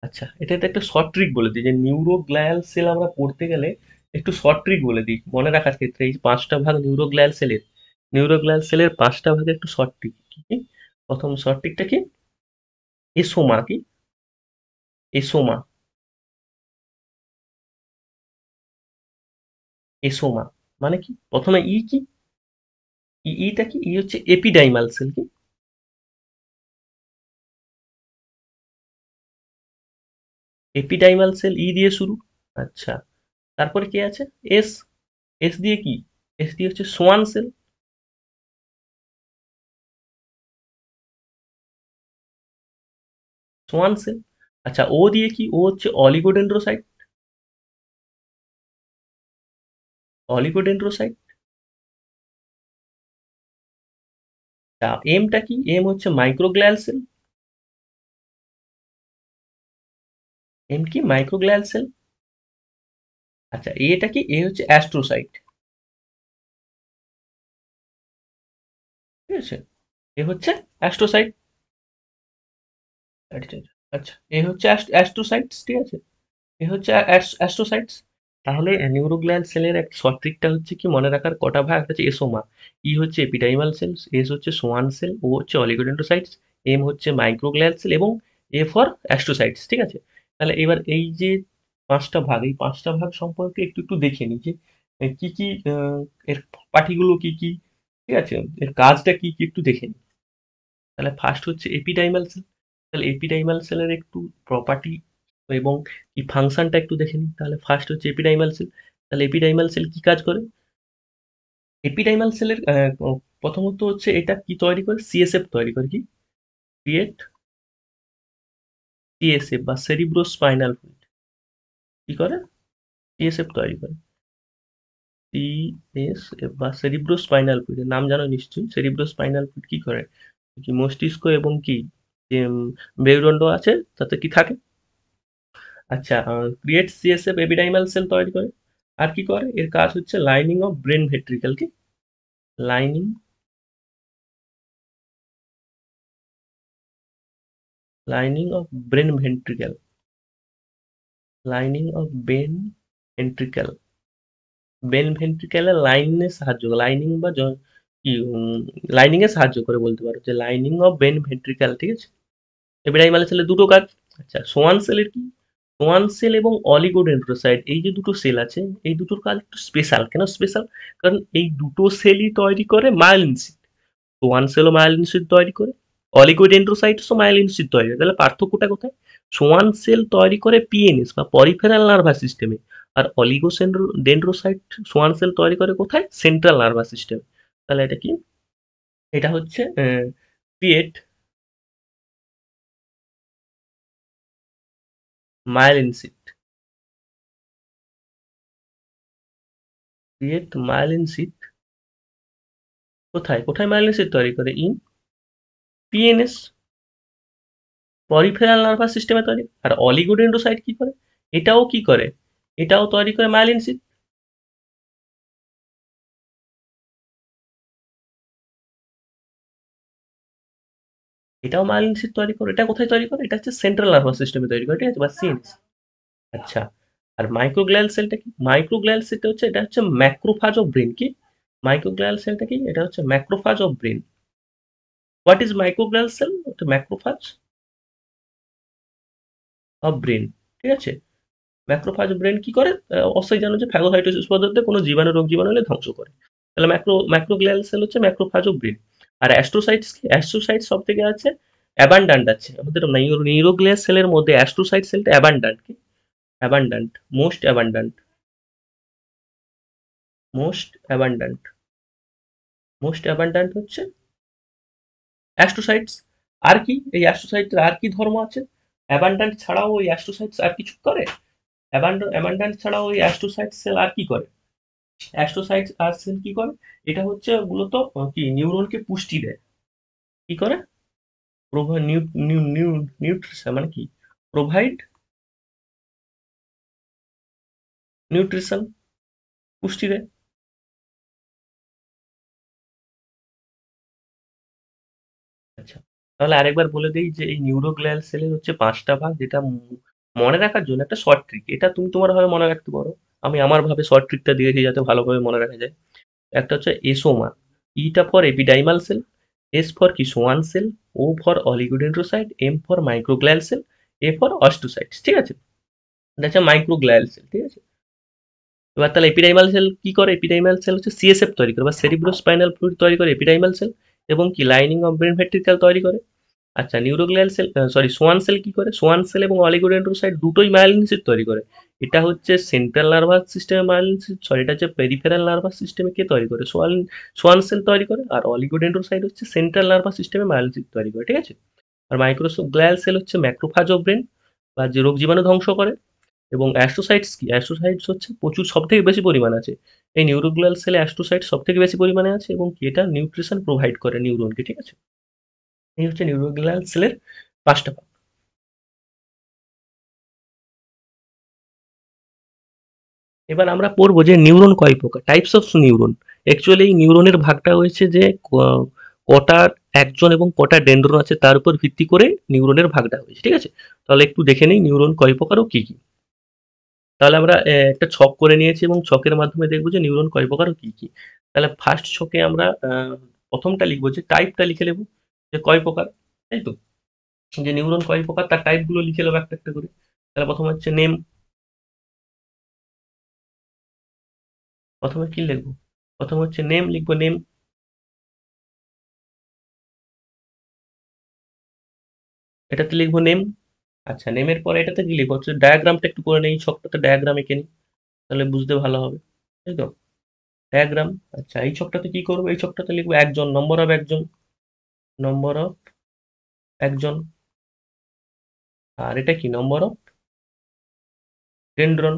আচ্ছা, এটাতে একটা শর্ট ট্রিক বলে দিই যে নিউরোগ্লিয়াল সেল আমরা পড়তে গেলে একটু শর্ট ট্রিক বলে দিই মনে রাখার ক্ষেত্রে। এই পাঁচটা ভাগ নিউরোগ্লিয়াল সেলের পাঁচটা ভাগে একটু শর্ট ট্রিক কি কি? প্রথম শর্ট ট্রিকটা কি? এসোমা কি? এসোমা, এসোমা মানে কি? প্রথমে ই কি? ইটা কি? ই হচ্ছে এপিডাইমাল সেল কি? এপিডাইমাল সেল ই দিয়ে শুরু। আচ্ছা, তারপরে কি আছে? এস। এস দিয়ে কি? এস দিয়ে হচ্ছে সোয়ান সেল। Schwann sell. আচ্ছা, ও দিয়ে কি? ও হচ্ছে অলিগোডেন্ড্রোসাইট। অলিগোডেন্ড্রোসাইট। এমটা কি? এম হচ্ছে মাইক্রোগ্লিয়াল সেল। এম কি? মাইক্রোগ্লিয়াল সেল। আচ্ছা, এটা কি? এ হচ্ছে অ্যাস্ট্রোসাইট। ঠিক আছে? এ হচ্ছে অ্যাস্ট্রোসাইট। আচ্ছা, আচ্ছা, এ হচ্ছে অ্যাস্ট্রোসাইটস। ঠিক আছে? এ হচ্ছে অ্যাস্ট্রোসাইটস। তাহলে নিউরোগ্লিয়াল সেলের একটা শর্ট ট্রিকটা হচ্ছে কি মনে রাখার? কটা ভাগ? একটা হচ্ছে এসোমা, ই হচ্ছে এপিডাইমাল সেল, এস হচ্ছে সোয়ান সেল, ও হচ্ছে অলিগোডেন্ড্রোসাইটস, এম হচ্ছে মাইক্রোগ্লিয়াল সেল এবং এ ফর অ্যাস্ট্রোসাইটস। ঠিক আছে? তাহলে এবার এই যে পাঁচটা ভাগ, এই পাঁচটা ভাগ সম্পর্কে একটু একটু দেখে নিই যে কি কি এর পার্টিগুলো কি কি। ঠিক আছে? এর কাজটা কি কি একটু দেখে নিই। তাহলে ফার্স্ট হচ্ছে এপিডাইমাল সেল। তাহলে এপিডাইমাল সেলের একটু প্রপার্টি এবং কি ফাংশনটা একটু দেখে নিই। তাহলে ফার্স্ট হচ্ছে এপিডাইমাল সেল। তাহলে এপিডাইমাল সেল কি কাজ করে? এপিডাইমাল সেলের প্রথমত হচ্ছে এটা কি তৈরি করে? সিএসএফ তৈরি করে। কি? ক্রিয়েট সিএসএফ বা সেরিব্রো স্পাইনাল ফ্লুইড। কি করে? সিএসএফ তৈরি করে। সিএসএফ বা সেরিব্রো স্পাইনাল ফ্লুইড নাম জানো নিশ্চয়ই। সেরিব্রো স্পাইনাল ফ্লুইড কি করে? কি মস্তিষ্ক এবং কি যে মেরুদণ্ড আছে তাতে কি থাকে? আচ্ছা, ক্রিয়েট সিএসএফ এপিডাইমাল সেল তৈরি করে। আর কি করে? এর কাজ হচ্ছে লাইনিং অফ ব্রেন ভেন্ট্রিকল কি? Lining, lining of brain ventricle, lining of brain ventricle, brain ভেন্ট্রিকলের লাইনে সাহায্য করে। লাইনিং বা কি লাইনিং এ সাহায্য করে বলতে পারো যে লাইনিং অফ ব্রেন ভেন্ট্রিকল। ঠিক আছে? এপিডাইমাল সেলের দুটো কাজ। আচ্ছা, সোয়ান সেলের কি? সোয়ান সেল এবং অলিগোডেন্ড্রোসাইট এই যে দুটো সেল আছে এই দুটোর কাজ একটু স্পেশাল। কেন স্পেশাল? কারণ এই দুটো সেলই তৈরি করে মায়োলিন সিদ। সোয়ান সেলও মায়োলিন সিদ তৈরি করে, অলিগোডেন্ড্রোসাইটসও মায়োলিন সিদ তৈরি করে। তাহলে পার্থক্যটা কোথায়? সোয়ান সেল তৈরি করে পিএনএস বা পরিফেরাল নার্ভাস সিস্টেমে, আর ডেন্ড্রোসাইট সোয়ান সেল তৈরি করে কোথায়? সেন্ট্রাল নার্ভাস সিস্টেমে। তাহলে এটা কি? এটা হচ্ছে create myelin sheath. Create myelin sheath কোথায় কোথায় মাইলিন সিট তৈরি করে? ইন পিএনএস, পরিফেরাল নার্ভাস সিস্টেমে তৈরি। আর অলিগোডেন্ড্রোসাইট কি করে? এটাও কি করে? এটাও তৈরি করে মাইলিন সিট। এটাও মাইলিন সিট তৈরি করে। এটা কোথায় তৈরি করে? এটা হচ্ছে সেন্ট্রাল নার্ভাস সিস্টেমে তৈরি করে, ঠিক আছে, বা সিএনএস। আচ্ছা, আর মাইক্রোগ্লিয়াল সেলটা কি? মাইক্রোগ্লিয়াল সেলটা হচ্ছে, এটা হচ্ছে ম্যাক্রোফাজ অফ ব্রেন। কি মাইক্রোগ্লিয়াল সেলটা কি? এটা হচ্ছে macrophage of brain. What is microglial cell? ওটা ম্যাক্রোফাজ অফ ব্রেন, ঠিক আছে। ম্যাক্রোফাজ ব্রেন কি করে? অবশ্যই জানো যে ফ্যাগোসাইটোসিস পদ্ধতিতে কোনো জীবাণু, রোগ জীবাণু হলে ধ্বংস করে। তাহলে ম্যাক্রোগ্লিয়াল সেল হচ্ছে ম্যাক্রোফাজ অফ ব্রেন। আর অ্যাস্ট্রোসাইটস কি? অ্যাস্ট্রোসাইট সব থেকে আছে অ্যাবান্ডান্ট আছে আমাদের নিউরোগ্লিয়াল সেলের মধ্যে। অ্যাস্ট্রোসাইট সেলটা অ্যাবান্ডান্ট। কি abundant? Most abundant. Most abundant. Most abundant হচ্ছে অ্যাস্ট্রোসাইটস। আর কি এই অ্যাস্ট্রোসাইটের আর কি ধর্ম আছে? অ্যাবান্ডান্ট ছাড়াও ওই অ্যাস্ট্রোসাইটস আর কিছু করে? অ্যাবান্ডান্ট ছাড়াও ওই অ্যাস্ট্রোসাইট সেল আর কি করে? অ্যাস্ট্রোসাইটস আর সেল কি করে? এটা হচ্ছে মূলত কি নিউরনকে পুষ্টি দেয়। কি করে? Provide new new new nutrition মানে কি? প্রোভাইড নিউট্রিশন, পুষ্টি দেয়। আচ্ছা, তাহলে আরেকবার বলে দিই যে এই নিউরোগ্লিয়াল সেলের হচ্ছে 5টা ভাগ, যেটা মনে রাখার জন্য একটা শর্ট ট্রিক। এটা তুমি তোমার ভাবে মনে রাখতে পারো, আমি আমার ভাবে শর্ট ট্রিকটা দিয়েছি যাতে ভালোভাবে মনে রাখা যায়। একটা হচ্ছে এসোমা, ইটা for ependymal cell, S for কি Schwann cell, O for oligodendrocyte, M for microglial cell, A for astrocytes, ঠিক আছে। এটা হচ্ছে মাইক্রোগ্লিয়াল সেল, ঠিক আছে। এবার তাহলে এপিডাইমাল সেল কি করে? এপিডাইমাল সেল হচ্ছে সিএসএফ তৈরি করে বা সেরিব্রোস্পাইনাল ফ্লুইড তৈরি করে এপিডাইমাল সেল, এবং কি লাইনিং অফ ব্রেন ভেন্ট্রিকল তৈরি করে। আচ্ছা, neuroglial cell sorry Schwann cell কি করে? সোয়ান সেল এবং অলিগোডেন্ড্রোসাইট দুটোই মায়েলিন সিট তৈরি করে। এটা হচ্ছে সেন্ট্রাল নার্ভাস সিস্টেমে মায়েলিন সিট, সরি এটা হচ্ছে পেরিফেরাল নার্ভাস সিস্টেমে কে তৈরি করে? সোয়ান সোয়ান সেল তৈরি করে। আর অলিগোডেন্ড্রোসাইট হচ্ছে সেন্ট্রাল নার্ভাস সিস্টেমে মায়েলিন সিট তৈরি করে, ঠিক আছে। আর মাইক্রোগ্লিয়াল সেল হচ্ছে ম্যাক্রোফাজ অফ ব্রেন, বা যে রোগ জীবাণু ধ্বংস করে। এবং অ্যাস্ট্রোসাইটস কি? অ্যাস্ট্রোসাইটস হচ্ছে প্রচুর, সব থেকে বেশি পরিমাণ আছে। এই নিউরোগ্লিয়াল সেলে অ্যাস্ট্রোসাইট সব থেকে বেশি পরিমাণে আছে, এবং কি এটা নিউট্রিশন প্রোভাইড করে নিউরনকে, ঠিক আছে। এই হচ্ছে নিউরোগ্লিয়াল সেলের 5টা ভাগ। এবার আমরা পড়বো যে নিউরন কয় প্রকার, টাইপস অফ নিউরন। অ্যাকচুয়ালি এই নিউরনের ভাগটা হয়েছে যে কটা একজন এবং কটা ডেন্ড্রন আছে তার উপর ভিত্তি করে নিউরনের ভাগটা হয়েছে, ঠিক আছে। তাহলে একটু দেখে নেই নিউরন কয় প্রকার ও কি কি। তাহলে আমরা একটা ছক করে নিয়েছি, এবং ছকের মাধ্যমে দেখবো যে নিউরন কয় প্রকার ও কি কি। তাহলে ফার্স্ট ছকে আমরা প্রথমটা লিখবো, যে টাইপটা লিখে নেবো যে কয় প্রকার, তাই তো। যে নিউরন কয় প্রকার তার টাইপ গুলো লিখে নেবো একটা একটা করে। তাহলে প্রথমে হচ্ছে নেম। প্রথমে কি লিখবো? প্রথমে হচ্ছে নেম লিখবো, নেম। এটাতে লিখবো নেম। আচ্ছা, নেমের পরে এটাতে কি লিখবো? হচ্ছে ডায়াগ্রামটা একটু করে নেই, ছকটাতে ডায়াগ্রাম এঁকে নিই, তাহলে বুঝতে ভালো হবে, তাই তো। ডায়াগ্রাম। আচ্ছা, এই ছকটাতে কি করবো? এই ছকটাতে লিখবো একজন, নম্বর অফ একজন, নম্বর অফ একজন। আর এটা কি? Number of dendron,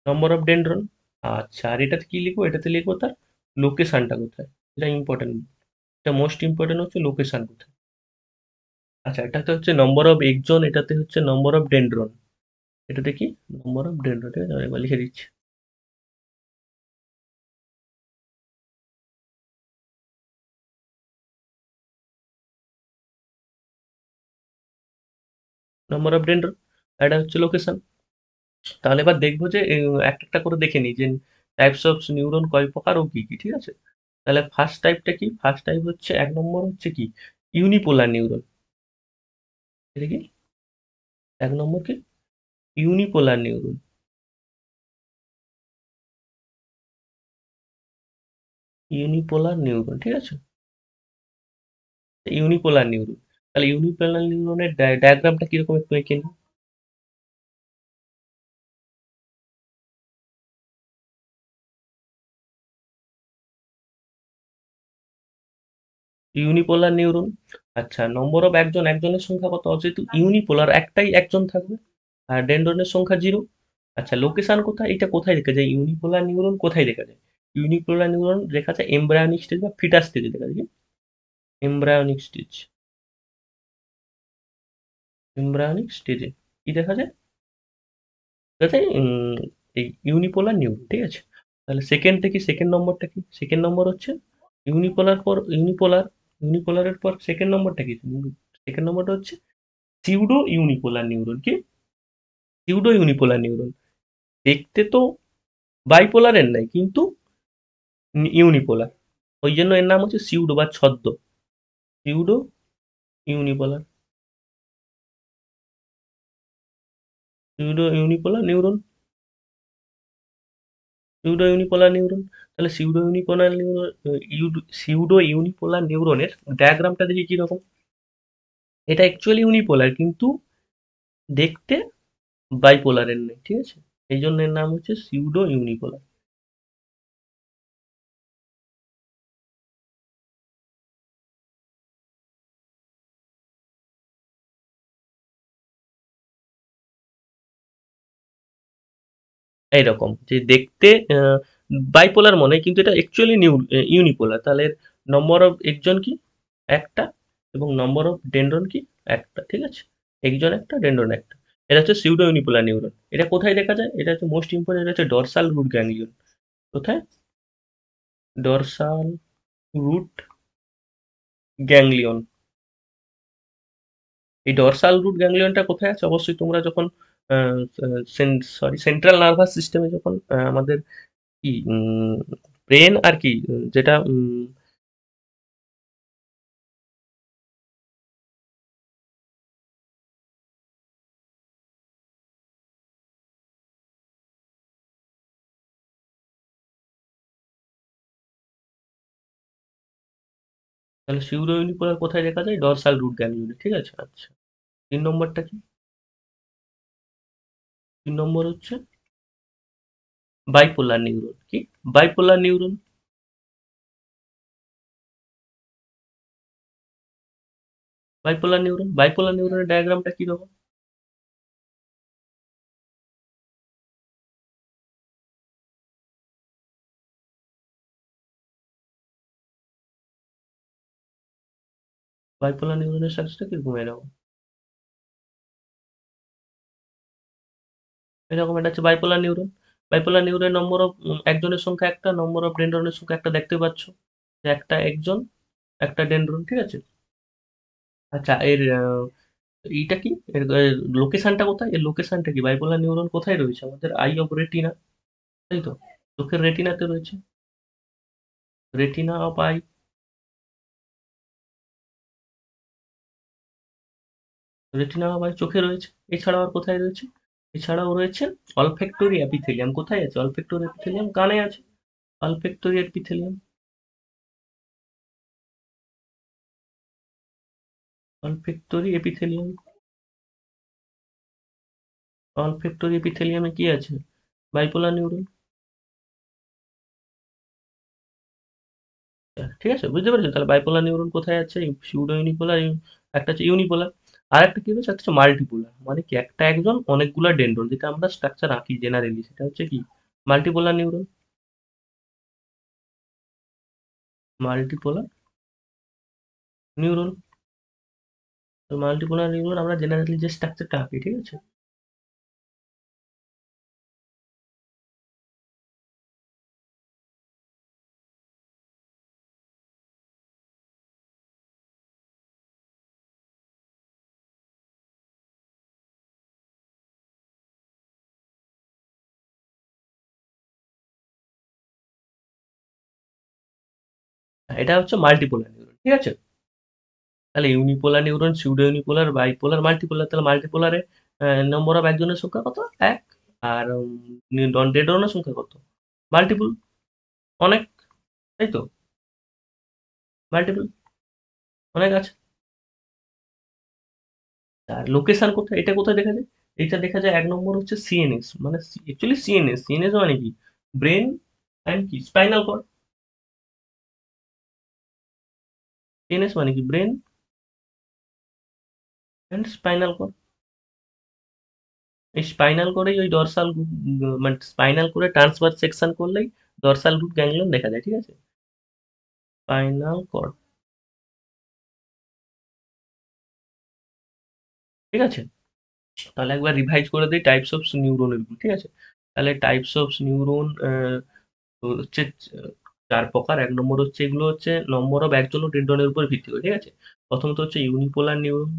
number of dendron. আচ্ছা, আর এটাতে কি লিখবো? এটাতে লিখবো তার লোকেশনটা কোথায়। এটা ইম্পর্টেন্ট, এটা মোস্ট ইম্পর্টেন্ট হচ্ছে লোকেশন কোথায়। আচ্ছা, এটাতে হচ্ছে নম্বর অফ একজন, এটাতে হচ্ছে নম্বর অফ ডেনড্রন। এটাতে কি? নম্বর অফ ডেনড্রন, ঠিক আছে, আমি এবার লিখে দিচ্ছি। নম্বর অফ ডেনড্রন, এটা হচ্ছে লোকেশন। তাহলে এবার দেখবো যে একটা একটা করে দেখে নিই যে টাইপস অফ নিউরন কয় প্রকার ও কি কি, ঠিক আছে। তাহলে ফার্স্ট টাইপটা কি? ফার্স্ট টাইপ হচ্ছে, এক নম্বর হচ্ছে কি? Unipolar neuron. এটা কি? এক নম্বর কি? Unipolar neuron. ইউনিপোলার নিউরন, ঠিক আছে। Unipolar neuron. তাহলে ইউনিপোলার নিউরনের ডায়াগ্রামটা কিরকম একটু এঁকে নিই। Unipolar neuron. আচ্ছা, নম্বর অফ একজনের সংখ্যা কত? যেহেতু ইউনিপোলার একটাই একজন থাকবে, আর ডেনড্রনের সংখ্যা 0। আচ্ছা, লোকেশন কোথায়? এটা কোথায় দেখা যায়? ইউনিপোলার নিউরন কোথায় দেখা যায়? ইউনিপোলার নিউরন দেখা যায় এমব্রায়োনিক স্টেজ বা ফিটাস স্টেজে দেখা যায়। এমব্রায়োনিক স্টেজ, এমব্রায়োনিক স্টেজে কি দেখা যায়? দেখা যায় এই ইউনিপোলার নিউরন, ঠিক আছে? তাহলে সেকেন্ড নম্বরটা কি? সেকেন্ড নম্বর হচ্ছে ইউনিপোলার পর ইউনিপোলার, ইউনিপোলারের পর সেকেন্ড নম্বরটা কি? সেকেন্ড নম্বরটা হচ্ছে সিউডো ইউনিপোলার নিউরন। কি? Pseudo unipolar neuron. দেখতে তো বাইপোলারের নাই, কিন্তু ইউনিপোলার, ওই জন্য এর নাম হচ্ছে সিউডো বা ছদ্ম, pseudo unipolar, pseudo unipolar neuron, pseudo unipolar neuron. তাহলে pseudo unipolar neuron, pseudo unipolar নিউরনের ডায়াগ্রামটা দেখি কিরকম। এটা অ্যাকচুয়ালি ইউনিপোলার, কিন্তু দেখতে বাইপোলারের নেই, ঠিক আছে? এই জন্য এর নাম হচ্ছে সিউডো ইউনিপোলার। এইরকম যে দেখতে বাইপোলার মনে হয়, কিন্তু এটা অ্যাকচুয়ালি ইউনিপোলার। তাহলে নম্বর অফ একজন কি? একটা। এবং নম্বর অফ ডেনড্রন কি? একটা, ঠিক আছে? একজন একটা, ডেনড্রন একটা। এটা হচ্ছে সিউডো ইউনিপোলার নিউরন। এটা কোথায় দেখা যায়? এটা হচ্ছে মোস্ট ইম্পর্টেন্ট, এটা হচ্ছে ডরসাল রুট গ্যাংলিয়ন। কোথায়? Dorsal root ganglion. এই ডরসাল রুট গ্যাংলিয়নটা কোথায় আছে? অবশ্যই তোমরা যখন সেন্ট্রাল নার্ভাস সিস্টেমে যখন আমাদের কি ব্রেন আর কি যেটা তাহলে সিউডো ইউনিপোলার কোথায় দেখা যায়? ডরসাল রুট গ্যাংলিয়নে, ঠিক আছে? আচ্ছা, 3 নম্বরটা কি? 3 নম্বর হচ্ছে বাইপোলার নিউরন। কি? Bipolar neuron. বাইপোলার নিউরনের ডায়াগ্রামটা কিরকম? বাইপোলার নিউরনের সাইজটা কিরকম? এরকম, এরকম। এটা হচ্ছে বাইপোলার নিউরন। বাইপোলার নিউরনের নম্বর অফ একজনের সংখ্যা একটা, নম্বর অফ ডেনড্রনের সংখ্যা একটা, দেখতে পাচ্ছ যে একটা একজন, একটা ডেনড্রন, ঠিক আছে? আচ্ছা, এর এইটা কি? এর লোকেশনটা কোথায়? এর লোকেশনটা কি? বাইপোলার নিউরন কোথায় রয়েছে? আমাদের আই অফ রেটিনা, তাই তো? চোখের রেটিনাতে রয়েছে। Retina of I, retina of I চোখে রয়েছে। এছাড়াও আর কোথায় রয়েছে? এছাড়াও রয়েছে অলফ্যাক্টরি এপিথেলিয়াম। কোথায় আছে অলফ্যাক্টরি এপিথেলিয়াম? কানে আছে। Olfactory epithelium, olfactory epithelium, olfactory এপিথেলিয়ামে কি আছে? Bipolar neuron. ঠিক আছে, বুঝতে পেরেছো? তাহলে বাইপোলার নিউরন কোথায় আছে? সিউডো ইউনিপোলার, একটা হচ্ছে ইউনিপোলার, আর একটা কি হচ্ছে? একটা হচ্ছে মাল্টিপোলার। মানে কি? একটা একজন অনেকগুলা ডেন্ড্রন, যেটা আমরা স্ট্রাকচার আঁকি জেনারেলি, সেটা হচ্ছে কি? Multipolar neuron. Multipolar neuron. তো মাল্টিপোলার নিউরন আমরা জেনারেলি যে স্ট্রাকচারটা আঁকি, ঠিক আছে? এটা হচ্ছে মাল্টিপোলার নিউরন, ঠিক আছে? তাহলে unipolar neuron, pseudo unipolar, bipolar, multipolar. তাহলে মাল্টিপোলারে নম্বর অফ একজনের সংখ্যা কত? এক। আর ডেডনের সংখ্যা কত? মাল্টিপল, অনেক, তাই তো? মাল্টিপল, অনেক আছে। আর লোকেশন কোথায়? এটা কোথায় দেখা যায়? এটা দেখা যায় 1 নম্বর হচ্ছে সিএনএস, মানে অ্যাকচুয়ালি সিএনএস, সিএনএস মানে কি? ব্রেন অ্যান্ড কি স্পাইনাল কর্ড। এনএস মানে কি? Brain and spinal cord. এই স্পাইনাল কর্ডেই ওই ডরসাল, মানে স্পাইনাল করে ট্রান্সভার্স সেকশন করলেই ডরসাল রুট গ্যাংলিয়ন দেখা যায়, ঠিক আছে? স্পাইনাল কর্ড, ঠিক আছে? তাহলে একবার রিভাইজ করে দিই টাইপস অফ নিউরনের, ঠিক আছে? তাহলে টাইপস অফ নিউরন হচ্ছে ৪ প্রকার। ১ নম্বর হচ্ছে, এগুলো হচ্ছে নম্বর অফ একজন ও ডেনড্রনের উপর ভিত্তি করে, ঠিক আছে? প্রথমত হচ্ছে ইউনিপোলার নিউরন,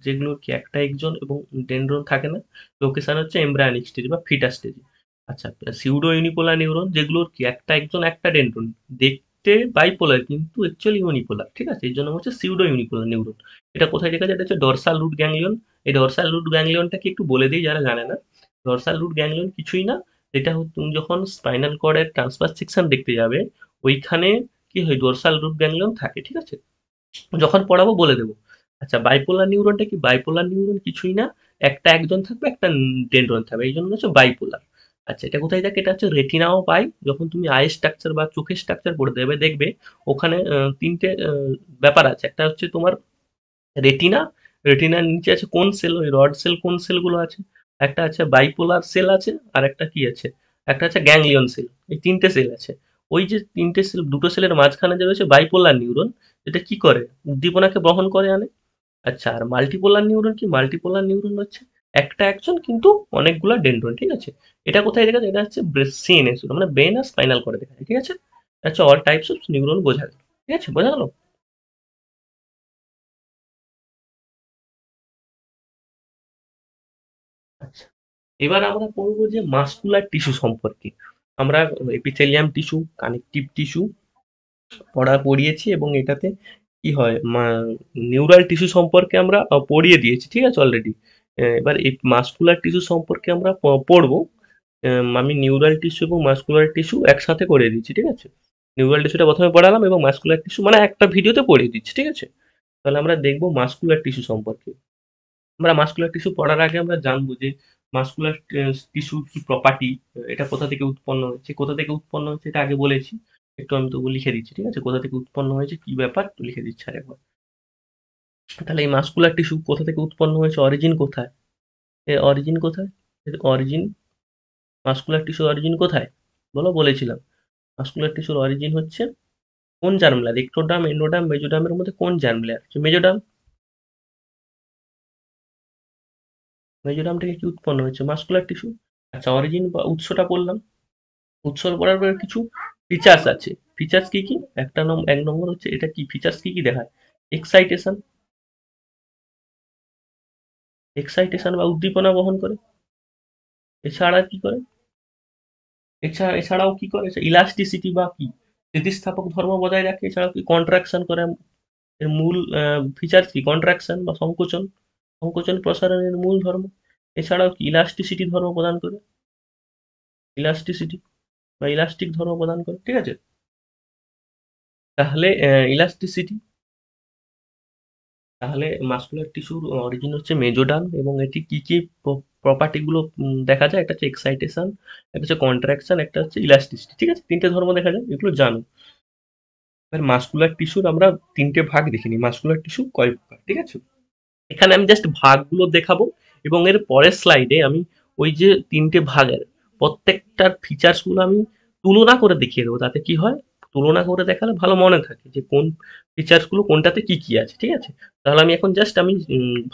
যেগুলোর কি একটা একজন এবং ডেনড্রন থাকে না। লোকেশন হচ্ছে এমব্রায়োনিক স্টেজ বা ফিটাস স্টেজে। আচ্ছা, সিউডো ইউনিপোলার নিউরন, যেগুলোর কি একটা একজন একটা ডেনড্রন, দেখতে বাইপোলার কিন্তু অ্যাকচুয়ালি ইউনিপোলার, ঠিক আছে? এই জন্য হচ্ছে সিউডো ইউনিপোলার নিউরন। এটা কোথায় দেখা যায়? এটা হচ্ছে ডরসাল রুট গ্যাংলিয়ন। এই ডরসাল রুট গ্যাংলিয়নটাকে একটু বলে দিই যারা জানে না। ডরসাল রুট গ্যাংলিয়ন কিছুই না, এটা তুমি যখন স্পাইনাল কর্ডের ট্রান্সভার্স সেকশন দেখতে যাবে, ওইখানে কি হয়, ডোর্সাল রুট গ্যাংলিয়ন থাকে, ঠিক আছে? যখন পড়াবো বলে দেবো। আচ্ছা, বাইপোলার নিউরনটা কি? বাইপোলার নিউরন কিছুই না, একটা একজন থাকবে, একটা ডেনড্রন থাকবে, এই জন্য হচ্ছে বাইপোলার। আচ্ছা, এটা কোথায় থাকে? এটা হচ্ছে রেটিনাও পাই। যখন তুমি আই স্ট্রাকচার বা চোখের স্ট্রাকচার পড়ে দেবে, দেখবে ওখানে তিনটে ব্যাপার আছে। একটা হচ্ছে তোমার রেটিনা, রেটিনার নিচে আছে কোন সেল, ওই রড সেল কোন সেলগুলো আছে, একটা আছে বাইপোলার সেল আছে, আর একটা কি আছে, একটা আছে গ্যাংলিয়ন সেল। এই তিনটে সেল আছে। ওই যে তিনটে সেল, দুটো সেলের মাঝখানে যে রয়েছে বাইপোলার নিউরন, এটা কি করে? উদ্দীপনাকে বহন করে আনে। আচ্ছা, আর মাল্টিপোলার নিউরন কি? মাল্টিপোলার নিউরন হচ্ছে একটা একজন কিন্তু অনেকগুলা ডেনড্রন, ঠিক আছে? এটা কোথায় দেখা যায়? এটা হচ্ছে সিএনএস, মানে ব্রেন আর স্পাইনাল করে দেখা যায়, ঠিক আছে? আচ্ছা, অল টাইপস অফ নিউরন বোঝা গেল, ঠিক আছে? বোঝা গেল? আচ্ছা, এবার আমরা পড়বো যে মাসকুলার টিস্যু সম্পর্কে। আমরা এপিথেলিয়াম টিস্যু, কানেকটিভ টিস্যু পড়িয়েছি, এবং এটাতে কি হয়, নিউরাল টিস্যু সম্পর্কে আমরা পড়িয়ে দিয়েছি, ঠিক আছে, অলরেডি। এবার এই মাসকুলার টিস্যু সম্পর্কে আমরা পড়বো। আমি নিউরাল টিস্যু এবং মাসকুলার টিস্যু একসাথে করে দিচ্ছি, ঠিক আছে? নিউরাল টিস্যুটা প্রথমে পড়ালাম এবং মাসকুলার টিস্যু মানে একটা ভিডিওতে পড়িয়ে দিচ্ছি, ঠিক আছে? তাহলে আমরা দেখবো মাসকুলার টিস্যু সম্পর্কে। আমরা মাসকুলার টিস্যু পড়ার আগে আমরা জানবো যে মাসকুলার টিস্যু কি প্রপার্টি, এটা কোথা থেকে উৎপন্ন হয়েছে, কোথা থেকে উৎপন্ন হয়েছে এটা আগে বলেছি। একটু আমি তবু লিখে দিচ্ছি, ঠিক আছে? কোথা থেকে উৎপন্ন হয়েছে, কি ব্যাপার, একটু লিখে দিচ্ছি আরেকবার। তাহলে এই মাসকুলার টিস্যু কোথা থেকে উৎপন্ন হয়েছে, অরিজিন কোথায়? এর অরিজিন কোথায়? এর অরিজিন, মাসকুলার টিস্যুর অরিজিন কোথায়? বলো, বলেছিলাম। মাসকুলার টিস্যুর অরিজিন হচ্ছে কোন জার্ম লেয়ার? এক্টোডার্ম, এন্ডোডার্ম, মেজোডার্মের মধ্যে কোন জার্ম লেয়ার হচ্ছে মেজোডার্ম? মেজোডার্ম থেকে কি উৎপন্ন হয়েছে? Muscular tissue. আচ্ছা, অরিজিন বা উৎসটা বললাম। উৎসর পড়ার পরে কিছু ফিচার্স আছে। ফিচার্স কি কি? এক নম্বর হচ্ছে, এটা কি ফিচার্স কি কি দেখায়? এক্সাইটেশন, এক্সাইটেশন বা উদ্দীপনা বহন করে। এছাড়া কি করে? এছাড়াও কি করে? ইলাস্টিসিটি বা কি স্থিতিস্থাপক ধর্ম বজায় রাখে। এছাড়াও কি কন্ট্রাকশন করে? এর মূল ফিচার্স কি? কন্ট্রাকশন বা সংকোচন, সংকোচন প্রসারণের মূল ধর্ম। এছাড়াও কি ইলাস্টিসিটি ধর্ম প্রদান করে, ইলাস্টিসিটি বা ইলাস্টিক ধর্ম প্রদান করে, ঠিক আছে? তাহলে ইলাস্টিসিটি, তাহলে মাসকুলার টিস্যুর অরিজিন হচ্ছে মেজোডার্ম, এবং এটি কি কি প্রপার্টি গুলো দেখা যায়? একটা হচ্ছে এক্সাইটেশন, একটা হচ্ছে কন্ট্রাকশন, একটা হচ্ছে ইলাস্টিসিটি, ঠিক আছে? তিনটে ধর্ম দেখা যায়, এগুলো জানো। এবার মাসকুলার টিস্যুর আমরা তিনটে ভাগ দেখিনি, মাসকুলার টিস্যু কয় প্রকার, ঠিক আছে? এখানে আমি জাস্ট ভাগগুলো দেখাবো, এবং এর পরের স্লাইডে আমি ওই যে তিনটে ভাগের প্রত্যেকটার ফিচার্স গুলো আমি তুলনা করে দেখিয়ে দেবো। তাতে কি হয়, তুলনা করে দেখালে ভালো মনে থাকে যে কোন ফিচার্স গুলো কোনটাতে কি কি আছে, ঠিক আছে? তাহলে আমি এখন জাস্ট আমি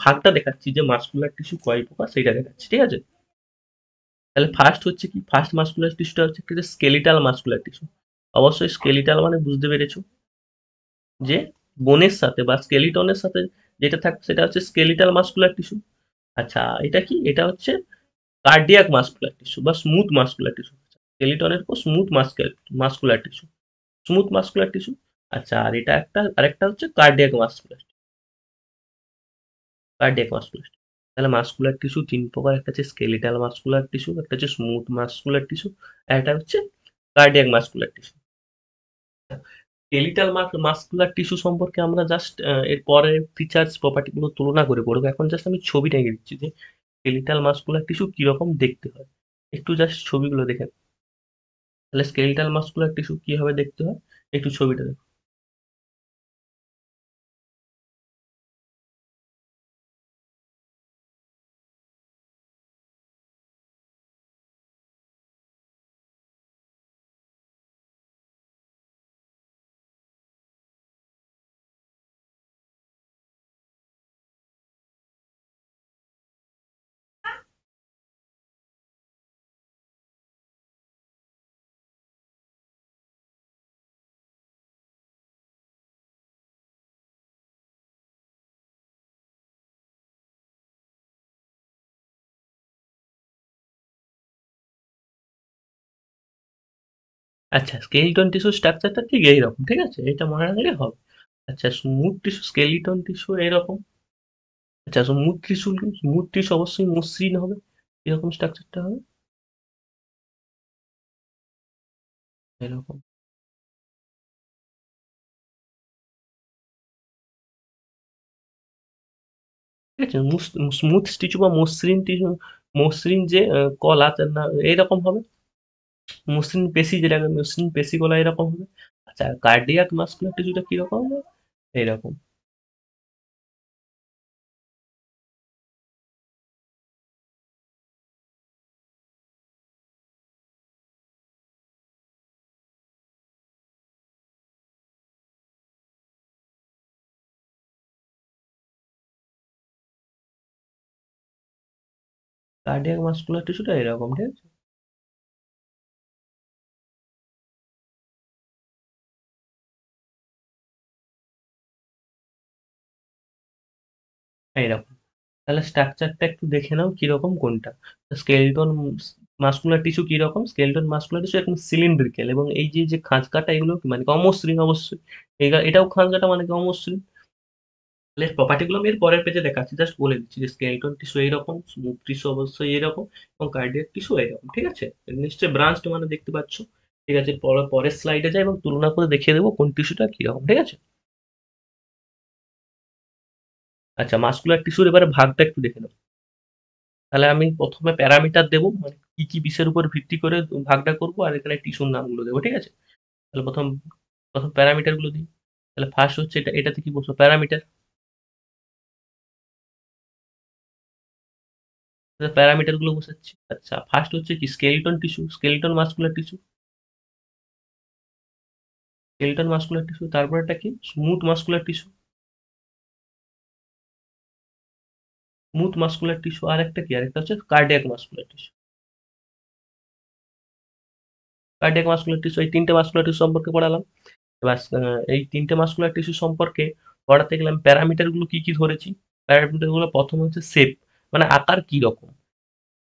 ভাগটা দেখাচ্ছি যে মাসকুলার টিস্যু কয় প্রকার সেটা দেখাচ্ছি, ঠিক আছে? তাহলে ফার্স্ট হচ্ছে কি, ফার্স্ট মাসকুলার টিস্যুটা হচ্ছে একটা স্কেলিটাল মাসকুলার টিস্যু। অবশ্যই স্কেলিটাল মানে বুঝতে পেরেছো যে বোনের সাথে বা স্কেলিটনের সাথে যেটা থাকে সেটা হচ্ছে স্কেলিটাল মাসকুলার টিস্যু। আচ্ছা, এটা কি? এটা হচ্ছে কার্ডিয়াক মাসকুলার টিস্যু বা স্মুথ মাসকুলার টিস্যু। স্কেলিটনের পর smooth muscular tissue, smooth muscular tissue. আচ্ছা, আর এটা একটা, আরেকটা হচ্ছে কার্ডিয়াক মাসকুলার, কার্ডিয়াক মাসকুলার। তাহলে মাসকুলার টিস্যু তিন প্রকার, একটা হচ্ছে স্কেলিটাল মাসকুলার টিস্যু, একটা হচ্ছে স্মুথ মাসকুলার টিস্যু, আর একটা হচ্ছে cardiac muscular tissue. Skeletal muscular tissue সম্পর্কে আমরা জাস্ট এর পরে ফিচার্স প্রপার্টি গুলো তুলনা করে পড়বো। এখন জাস্ট আমি ছবিটা এঁকে দিচ্ছি যে স্কেলিটাল মাসকুলার টিস্যু কিরকম দেখতে হয়। একটু জাস্ট ছবিগুলো দেখে, তাহলে স্কেলিটাল মাসকুলার টিস্যু কিভাবে দেখতে হয়, একটু ছবিটা দেখো। আচ্ছা, স্কেলিটন টিস্যু স্ট্রাকচারটা ঠিক এইরকম, ঠিক আছে? এটা মনে রাখলে হবে। আচ্ছা, স্মুথ টিস্যু, স্কেলিটন টিস্যু এরকম। আচ্ছা, স্মুথ টিস্যু অবশ্যই মসৃণ হবে। এরকম স্ট্রাকচারটা হবে। এরকম। ঠিক আছে? স্মুথ টিস্যু বা মসৃণ টিস্যু, মসৃণ যে কলা না এইরকম হবে। মসৃণ পেশি, যেটাকে মসৃণ পেশি বলা, এরকম হবে। আচ্ছা, কার্ডিয়াক মাসকুলার টিস্যুটা কিরকম হবে? এইরকম। কার্ডিয়াক মাসকুলার টিস্যুটা এরকম, ঠিক আছে? এইরকম। তাহলে স্ট্রাকচারটা একটু দেখে নাও কিরকম কোনটা। স্কেলটন মাসকুলার টিস্যু কিরকম? স্কেলটন মাসকুলার টিস্যু একদম সিলিন্ড্রিক্যাল, এবং এই যে যে খাঁজকাটা, এগুলো কি মানে কি অমসৃণ অবশ্যই। এটাও খাঁজকাটা মানে কি অমসৃণ। তাহলে প্রপার্টি গুলো আমি এর পরের পেজে দেখাচ্ছি, জাস্ট বলে দিচ্ছি যে স্কেলটন টিস্যু এইরকম, স্মুথ টিস্যু অবশ্যই এরকম, এবং কার্ডিয়াক টিস্যু এইরকম, ঠিক আছে? নিশ্চয়ই ব্রাঞ্চড মানে দেখতে পাচ্ছ। ঠিক আছে, পরের স্লাইডে যাই এবং তুলনা করে দেখিয়ে দেবো কোন টিস্যুটা কিরকম, ঠিক আছে? আচ্ছা, মাসকুলার টিস্যুর এবারে ভাগটা একটু দেখে নাও। তাহলে আমি প্রথমে প্যারামিটার দেবো, মানে কি কি বিষয়ের উপর ভিত্তি করে ভাগটা করবো, আর এখানে টিস্যুর নামগুলো দেবো, ঠিক আছে? তাহলে প্রথম প্রথম প্যারামিটার গুলো দিই। তাহলে ফার্স্ট হচ্ছে এটাতে কি বলছো? প্যারামিটার। প্যারামিটার গুলো বসাচ্ছি। আচ্ছা, ফার্স্ট হচ্ছে কি skeleton tissue, skeleton muscular tissue, skeleton muscular tissue. তারপরটা কি? Smooth muscular tissue, smooth muscular tissue. আর একটা কি? আরেকটা হচ্ছে cardiac muscular tissue, cardiac muscular tissue. এই তিনটে মাসকুলার টিস্যু সম্পর্কে পড়ালাম। এবার এই তিনটে মাসকুলার টিস্যু সম্পর্কে পড়াতে গেলাম, প্যারামিটার গুলো কি কি ধরেছি। প্যারামিটার গুলো প্রথম হচ্ছে শেপ, মানে আকার কি রকম।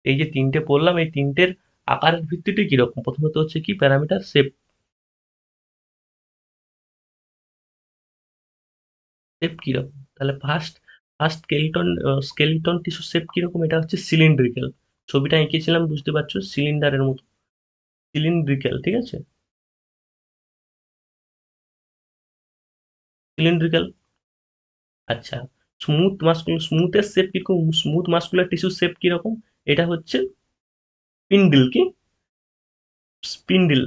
এই যে তিনটে পড়লাম, এই তিনটের আকারের ভিত্তিতে কিরকম। প্রথমত হচ্ছে কি প্যারামিটার শেপ, শেপ কিরকম। তাহলে first first skeleton tissue shape কিরকম, এটা হচ্ছে সিলিন্ড্রিক্যাল। ছবিটা এঁকেছিলাম, বুঝতে পারছো, সিলিন্ডারের মতো, সিলিন্ড্রিক্যাল, ঠিক আছে? সিলিন্ড্রিক্যাল। আচ্ছা, স্মুথের শেপ কিরকম, স্মুথ মাসকুলার টিস্যু শেপ কিরকম? এটা হচ্ছে স্পিন্ডিল, কি স্পিন্ডিল।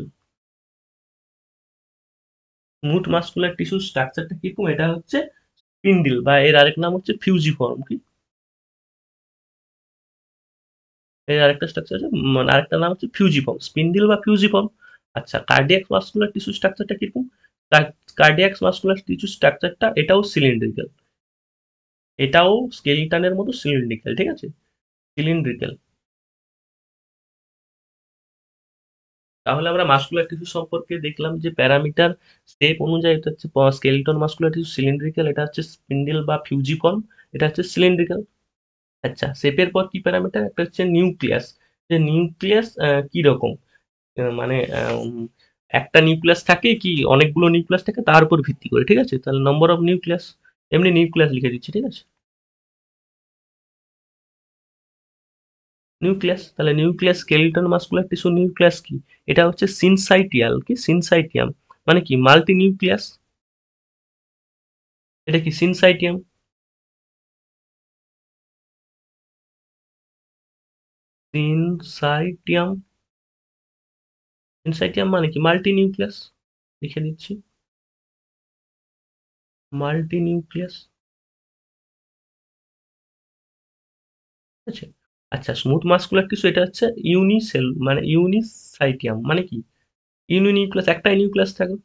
স্মুথ মাসকুলার টিস্যু স্ট্রাকচারটা কিরকম? এটা হচ্ছে স্পিন্ডিল, বা এর আরেক নাম হচ্ছে ফিউজিফর্ম, কি এর আরেকটা স্ট্রাকচার আছে, মানে আরেকটা নাম হচ্ছে ফিউজিফর্ম, স্পিন্ডিল বা ফিউজিফর্ম। আচ্ছা, কার্ডিয়াক মাসকুলার টিস্যু স্ট্রাকচারটা কিরকম? কার্ডিয়াক মাসকুলার টিস্যু স্ট্রাকচারটা এটাও সিলিন্ড্রিক্যাল, এটাও স্কেলিটনের মতো সিলিন্ড্রিক্যাল, ঠিক আছে? সিলিন্ড্রিক্যাল। তাহলে আমরা মাসকুলার টিস্যু সম্পর্কে দেখলাম যে প্যারামিটার স্টেপ অনুযায়ী এটা হচ্ছে স্কেলিটন মাসকুলার টিস্যু সিলিন্ড্রিক্যাল, এটা হচ্ছে স্পিন্ডেল বা ফিউজিফর্ম, এটা হচ্ছে সিলিন্ড্রিক্যাল। আচ্ছা, শেপের পর কি প্যারামিটার? একটা হচ্ছে নিউক্লিয়াস, যে নিউক্লিয়াস কি রকম, মানে একটা নিউক্লিয়াস থাকে কি অনেকগুলো নিউক্লিয়াস থাকে, তার উপর ভিত্তি করে, ঠিক আছে? তাহলে নম্বর অফ নিউক্লিয়াস, এমনি নিউক্লিয়াস লিখে দিচ্ছি, ঠিক আছে? নিউক্লিয়াস। তাহলে nucleus, skeleton muscular tissue nucleus কি? এটা হচ্ছে সিনসাইটিয়াল, কি সিনসাইটিয়াম, মানে কি মাল্টি নিউক্লিয়াস। এটা কি সিনসাইটিয়াম, সিনসাইটিয়াম। সিনসাইটিয়াম মানে কি মাল্টি নিউক্লিয়াস, লিখে দিচ্ছি, মাল্টি নিউক্লিয়াস, ঠিক আছে? আচ্ছা, স্মুথ মাসকুলার টিস্যু এটা হচ্ছে ইউনিসেল, মানে ইউনিসাইটিয়াম, মানে কি ইউনিনিউক্লিয়াস, একটাই নিউক্লিয়াস থাকে।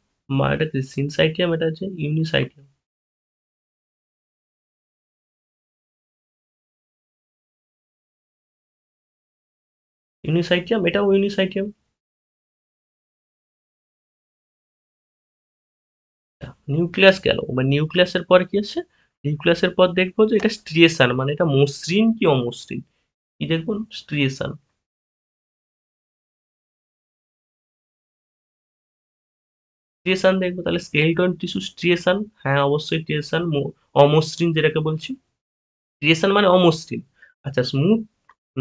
এটা কি সিনসাইটিয়াম, এটা হচ্ছে ইউনিসাইটিয়াম। ইউনিসাইটিয়াম, এটাও ইউনিসাইটিয়াম। নিউক্লিয়াস গেল, মানে নিউক্লিয়াসের পর কি আছে? নিউক্লিয়াসের পর দেখবো যে এটা স্ট্রিয়েশন, মানে এটা মসৃণ কি অমসৃণ। কি দেখবো? স্ট্রিয়েশন। স্ট্রিয়েশন দেখবো, তাহলে স্কেলিটন টিস্যু স্ট্রিয়েশন, হ্যাঁ অবশ্যই স্ট্রিয়েশন, অমসৃণ যেটাকে বলছি। স্ট্রিয়েশন মানে অমসৃণ। আচ্ছা স্মুথ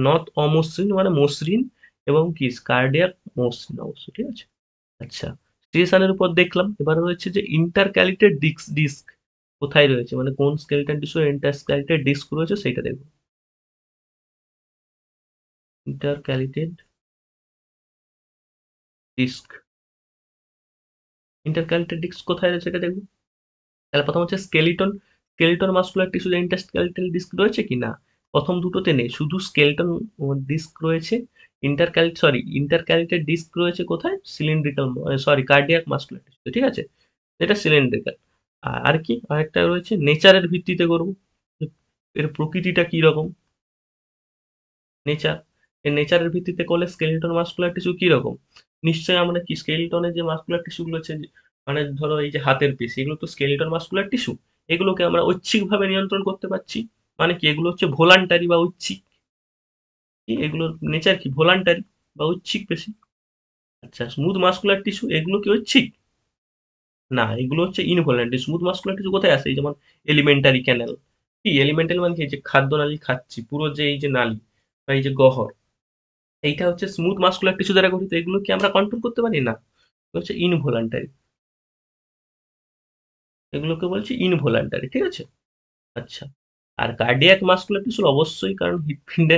নট অমসৃণ মানে মসৃণ, এবং কি কার্ডিয়াক মসৃণ অবশ্যই, ঠিক আছে। আচ্ছা স্ট্রিয়েশনের উপর দেখলাম, এবার রয়েছে যে ইন্টারক্যালিটেড ডিস্ক, ডিস্ক কোথায় রয়েছে, মানে কোন স্কেলিটন টিস্যু ইন্টারক্যালিটেড ডিস্ক রয়েছে সেইটা দেখবো। ইন্টারক্যালিটেড ডিস্ক, ইন্টারক্যালিটেড ডিস্ক কোথায় রয়েছে সেটা দেখবো। তাহলে প্রথম হচ্ছে স্কেলিটন, স্কেলিটন মাসকুলার টিস্যুতে ইন্টারস্কেলিটাল ডিস্ক রয়েছে কি না, প্রথম দুটোতে নেই, শুধু স্কেলিটন ডিস্ক রয়েছে। ইন্টারক্যালিটেড ডিস্ক রয়েছে কোথায়, সিলিন্ড্রিক্যাল, সরি কার্ডিয়াক মাসকুলার টিস্যুতে, ঠিক আছে, এটা সিলিন্ড্রিক্যাল। আর কি আরেকটা রয়েছে নেচারের ভিত্তিতে করব, এর প্রকৃতিটা কি রকম, নেচার, এর নেচারের ভিত্তিতে করলে স্কেলিটন মাসকুলার টিস্যু কি রকম। নিশ্চয়ই আমরা কি স্কেলিটনের যে মাসকুলার টিস্যুগুলো আছে, মানে ধরো এই যে হাতের পেশি, এগুলো তো স্কেলিটন মাসকুলার টিস্যু, এগুলোকে আমরা ঐচ্ছিকভাবে নিয়ন্ত্রণ করতে পারছি, মানে কি এগুলো হচ্ছে ভোলান্টারি বা ঐচ্ছিক, কি এগুলোর নেচার কি ভোলান্টারি বা ঐচ্ছিক পেশি। আচ্ছা স্মুথ মাসকুলার টিস্যু এগুলো কি ঐচ্ছিক, না এগুলো হচ্ছে ইনভোলান্টারি। স্মুথ মাসকুলার টিস্যু কোথায় আছে, এই যেমন এলিমেন্টারি ক্যানেল, কি এলিমেন্টারি মানে কি, এই যে খাদ্য নালী খাচ্ছি, পুরো যে এই যে নালী বা এই যে গহ্বর, এইটা হচ্ছে স্মুথ মাসকুলার টিস্যু দ্বারা গঠিত, এগুলো কি আমরা কন্ট্রোল করতে পারি না, এগুলো হচ্ছে ইনভোলান্টারি, এগুলোকে বলছি ইনভোলান্টারি, ঠিক আছে। আচ্ছা আর কার্ডিয়াক মাসকুলার টিস্যু অবশ্যই, কারণ হৃৎপিণ্ডে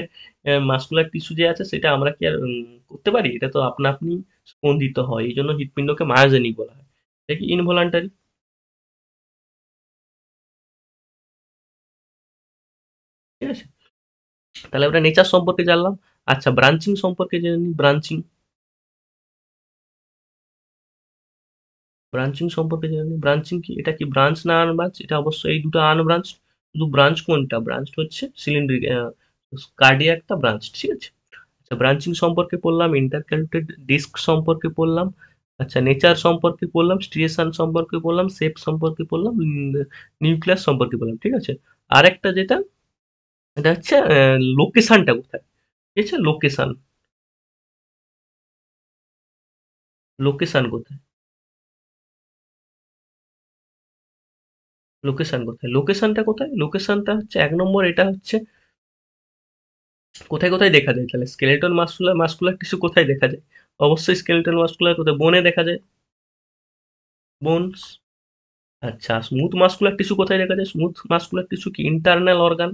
মাসকুলার টিস্যু যে আছে সেটা আমরা কি আর করতে পারি, এটা তো আপনা আপনি স্পন্দিত হয়, এই জন্য হৃৎপিণ্ডকে মায়োজেনিক বলা হয়, এটা কি ইনভোলান্টারি, ঠিক আছে। তাহলে আমরা নেচার সম্পর্কে জানলাম। আচ্ছা ব্রাঞ্চিং সম্পর্কে জেনে নিই, ব্রাঞ্চিং, ব্রাঞ্চিং সম্পর্কে জেনে নিই, ব্রাঞ্চিং কি, এটা কি ব্রাঞ্চ না আনব্রাঞ্চ, এটা অবশ্যই এই দুটো আনব্রাঞ্চ, শুধু ব্রাঞ্চ কোনটা, ব্রাঞ্চ হচ্ছে সিলিন্ড্রিক কার্ডিয়াকটা ব্রাঞ্চ, ঠিক আছে। আচ্ছা ব্রাঞ্চিং সম্পর্কে পড়লাম, ইন্টারক্যালেটেড ডিস্ক সম্পর্কে পড়লাম, আচ্ছা নেচার সম্পর্কে পড়লাম, স্ট্রিয়েশন সম্পর্কে পড়লাম, শেপ সম্পর্কে পড়লাম, নিউক্লিয়াস সম্পর্কে বললাম, ঠিক আছে। আরেকটা যেটা, এটা হচ্ছে লোকেশনটা কোথায়, ঠিক আছে, লোকেশন, লোকেশন কোথায়, লোকেশন কোথায়, লোকেশনটা কোথায়, লোকেশনটা হচ্ছে এক নম্বর, এটা হচ্ছে কোথায় কোথায় দেখা যায়, তাহলে স্কেলেটন মাসকুলার, মাসকুলার টিস্যু কোথায় দেখা যায়, অবশ্যই স্কেলেটন মাসকুলার কোথায়, বোনে দেখা যায়, বোনস। আচ্ছা স্মুথ মাসকুলার টিস্যু কোথায় দেখা যায়, স্মুথ মাসকুলার টিস্যু কি ইন্টারনাল অর্গান,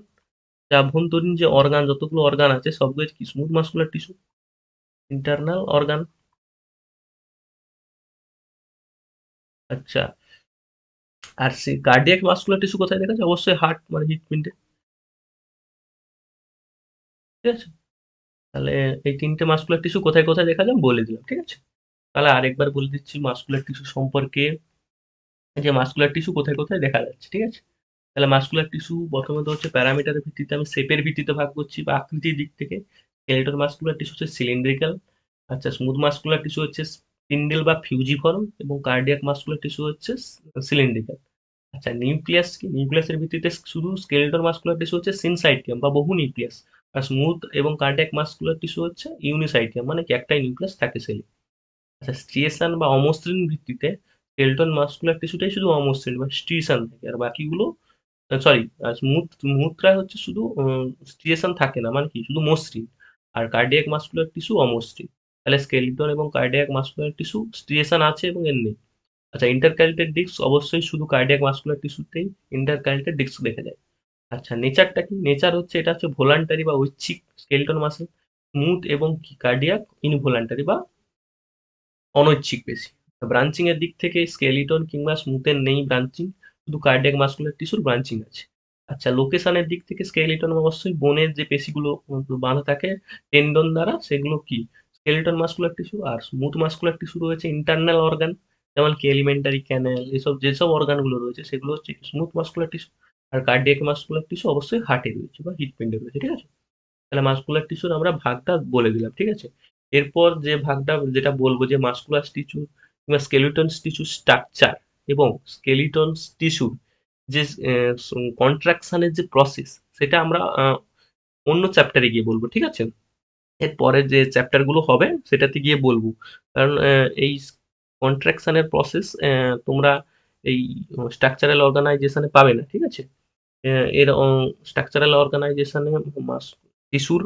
যে আভ্যন্তরীণ যে অর্গান, যতগুলো অর্গান আছে সবগুলো কি smooth muscular tissue, internal organ. আচ্ছা আর সে কার্ডিয়াক মাসকুলার টিস্যু কোথায় দেখা যায়, অবশ্যই হার্ট মানে হৃৎপিণ্ডে, ঠিক আছে। তাহলে এই তিনটে মাসকুলার টিস্যু কোথায় কোথায় দেখা যায় বলে দিলাম, ঠিক আছে। তাহলে আরেকবার বলে দিচ্ছি মাসকুলার টিস্যু সম্পর্কে, যে মাসকুলার টিস্যু কোথায় কোথায় দেখা যাচ্ছে, ঠিক আছে। তাহলে মাসকুলার টিস্যু প্রথমত হচ্ছে প্যারামিটারের ভিত্তিতে, আমি শেপের ভিত্তিতে ভাগ করছি বা আকৃতির দিক থেকে, স্কেলেটল মাসকুলার টিস্যু হচ্ছে সিলিন্ড্রিক্যাল, আচ্ছা স্মুথ মাসকুলার টিস্যু হচ্ছে স্পিন্ডেল বা ফিউজিফর্ম, এবং কার্ডিয়াক মাসকুলার টিস্যু হচ্ছে সিলিন্ড্রিক্যাল। আচ্ছা নিউক্লিয়াস কি, নিউক্লিয়াসের ভিত্তিতে শুধু স্কেলেটল মাসকুলার টিস্যু হচ্ছে সিনসাইটিয়াম বা বহু নিউক্লিয়াস, আর স্মুথ এবং কার্ডিয়াক মাসকুলার টিস্যু হচ্ছে ইউনিসাইটিয়াম, মানে কি একটাই নিউক্লিয়াস থাকে সেলে। আচ্ছা স্ট্রিয়েশন বা অমসৃণ ভিত্তিতে স্কেলেটল মাসকুলার টিস্যুটাই শুধু অমসৃণ বা স্ট্রিয়েশন থাকে, আর বাকিগুলো সরি স্মুথ, স্মুথরা হচ্ছে শুধু স্ট্রিয়েশন থাকে না, মানে কি শুধু মসৃণ, আর কার্ডিয়াক মাসকুলার টিস্যু অমসৃণ। তাহলে স্কেলিটন এবং কার্ডিয়াক মাসকুলার টিস্যু স্ট্রিয়েশন আছে এবং এর নেই। আচ্ছা ইন্টারক্যালেটেড ডিস্ক অবশ্যই শুধু কার্ডিয়াক মাসকুলার টিস্যুতেই ইন্টারক্যালেটেড ডিস্ক দেখা যায়। আচ্ছা নেচারটা কি, নেচার হচ্ছে এটা হচ্ছে ভোলান্টারি বা ঐচ্ছিক স্কেলিটন মাসেল, স্মুথ এবং কি কার্ডিয়াক ইনভোলান্টারি বা অনৈচ্ছিক পেশি। ব্রাঞ্চিং এর দিক থেকে স্কেলিটন কিংবা স্মুথের নেই ব্রাঞ্চিং, শুধু কার্ডিয়াক মাসকুলার টিস্যুর ব্রাঞ্চিং আছে। আচ্ছা লোকেশনের দিক থেকে স্কেলিটন অবশ্যই বোনের যে পেশিগুলো বাঁধা থাকে টেন্ডন দ্বারা, সেগুলো কি স্কেলিটন মাসকুলার টিস্যু, আর স্মুথ মাসকুলার টিস্যু রয়েছে ইন্টারনাল অর্গান, যেমন কি এলিমেন্টারি ক্যানেল, এসব যেসব অর্গানগুলো রয়েছে সেগুলো হচ্ছে স্মুথ মাসকুলার টিস্যু, আর কার্ডিয়াক মাসকুলার টিস্যু অবশ্যই হার্টে রয়েছে বা হৃৎপিণ্ডে রয়েছে, ঠিক আছে। তাহলে মাসকুলার টিস্যুর আমরা ভাগটা বলে দিলাম, ঠিক আছে। এরপর যে ভাগটা যেটা বলবো, যে মাসকুলার টিস্যু কিংবা স্কেলিটন টিস্যু স্ট্রাকচার এবং স্কেলিটন টিস্যুর যে কন্ট্রাকশনের যে প্রসেস, সেটা আমরা অন্য চ্যাপ্টারে গিয়ে বলবো, ঠিক আছে। এর পরে যে চ্যাপ্টার গুলো হবে সেটাতে গিয়ে বলবো, কারণ এই কন্ট্রাকশনের প্রসেস তোমরা এই স্ট্রাকচারাল অর্গানাইজেশনে পাবে না, ঠিক আছে? এর স্ট্রাকচারাল অর্গানাইজেশনে টিস্যুর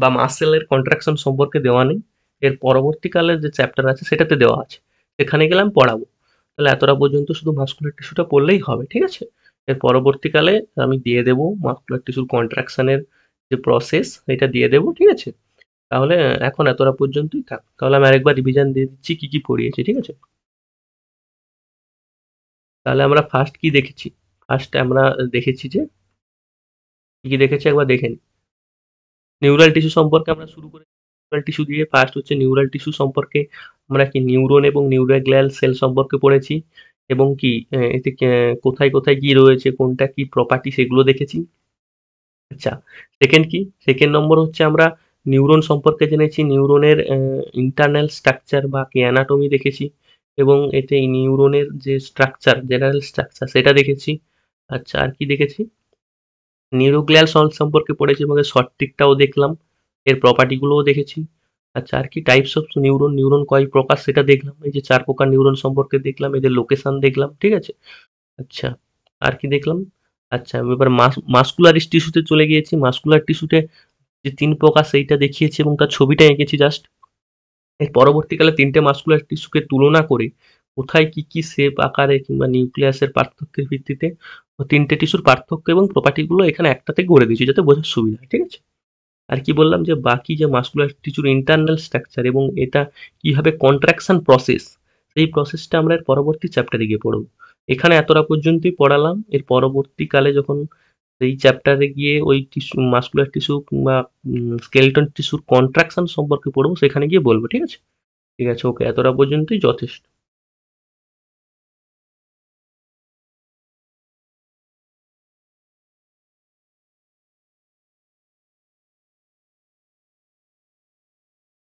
বা মাসেলের কন্ট্রাকশন সম্পর্কে দেওয়া নেই। এর পরবর্তীকালে যে চ্যাপ্টার আছে সেটাতে দেওয়া আছে, সেখানে গেলে আমি পড়াবো। তাহলে এতটা পর্যন্ত শুধু মাসকুলার টিস্যুটা পড়লেই হবে, ঠিক আছে? এর পরবর্তীকালে আমি দিয়ে দেবো মাসকুলার টিস্যুর কন্ট্রাকশনের যে প্রসেস এটা দিয়ে দেবো, ঠিক আছে? তাহলে এখন এতটা পর্যন্তই থাক। তাহলে আমি আরেকবার রিভিশন দিয়ে দিচ্ছি কি কি পড়িয়েছি, ঠিক আছে? তাহলে আমরা ফার্স্ট কি দেখেছি? ফার্স্ট আমরা দেখেছি যে কি কি দেখেছি একবার দেখে নিই। নিউরাল টিস্যু সম্পর্কে আমরা শুরু করি। নিউরাল টিস্যু দিয়ে ফার্স্ট হচ্ছে নিউরাল টিস্যু সম্পর্কে আমরা কি নিউরন এবং নিউরোগ্লিয়াল সেল সম্পর্কে পড়েছি, এবং কি এতে কোথায় কোথায় কি রয়েছে, কোনটা কি প্রপার্টি সেগুলো দেখেছি। আচ্ছা, সেকেন্ড কি? সেকেন্ড নম্বর হচ্ছে আমরা নিউরন সম্পর্কে জেনেছি, নিউরনের ইন্টারনাল স্ট্রাকচার বা কি অ্যানাটমি দেখেছি, এবং এতে নিউরনের যে স্ট্রাকচার, জেনারেল স্ট্রাকচার সেটা দেখেছি। আচ্ছা, আর কি দেখেছি? নিউরোগ্লিয়াল সেল সম্পর্কে পড়েছি এবং এর শর্ট ট্রিকটাও দেখলাম, এর প্রপার্টিগুলোও দেখেছি। আচ্ছা, আর কি টাইপস অফ নিউরন, নিউরন কয় প্রকার সেটা দেখলাম, এই যে 4 প্রকার নিউরন সম্পর্কে দেখলাম, এদের লোকেশন দেখলাম, ঠিক আছে? আচ্ছা, আর কি দেখলাম? আচ্ছা, এবার মাসকুলার টিস্যুতে চলে গিয়েছি। মাসকুলার টিস্যুতে যে 3 প্রকার সেইটা দেখিয়েছি এবং তার ছবিটা এঁকেছি জাস্ট। এর পরবর্তীকালে 3 টে মাসকুলার টিস্যুকে তুলনা করে কোথায় কি কি শেপ, আকারে কিংবা নিউক্লিয়াসের পার্থক্যের ভিত্তিতে 3 টে টিস্যুর পার্থক্য এবং প্রপার্টিগুলো এখানে একটাতে করে দিয়েছি যাতে বোঝার সুবিধা হয়, ঠিক আছে? আর কি বললাম যে বাকি যে মাসকুলার টিস্যুর ইন্টারনাল স্ট্রাকচার এবং এটা কিভাবে কন্ট্রাকশন প্রসেস, সেই প্রসেসটা আমরা এর পরবর্তী চ্যাপ্টারে গিয়ে পড়ব। এখানে এতটা পর্যন্তই পড়ালাম। এর পরবর্তীকালে যখন এই চ্যাপ্টারে গিয়ে ওই টিস্যু, মাসকুলার টিস্যু কিংবা স্কেলেটন টিস্যুর কন্ট্রাকশন সম্পর্কে পড়বো, সেখানে গিয়ে বলবো, ঠিক আছে? ঠিক আছে, ওকে, এতটা পর্যন্তই যথেষ্ট।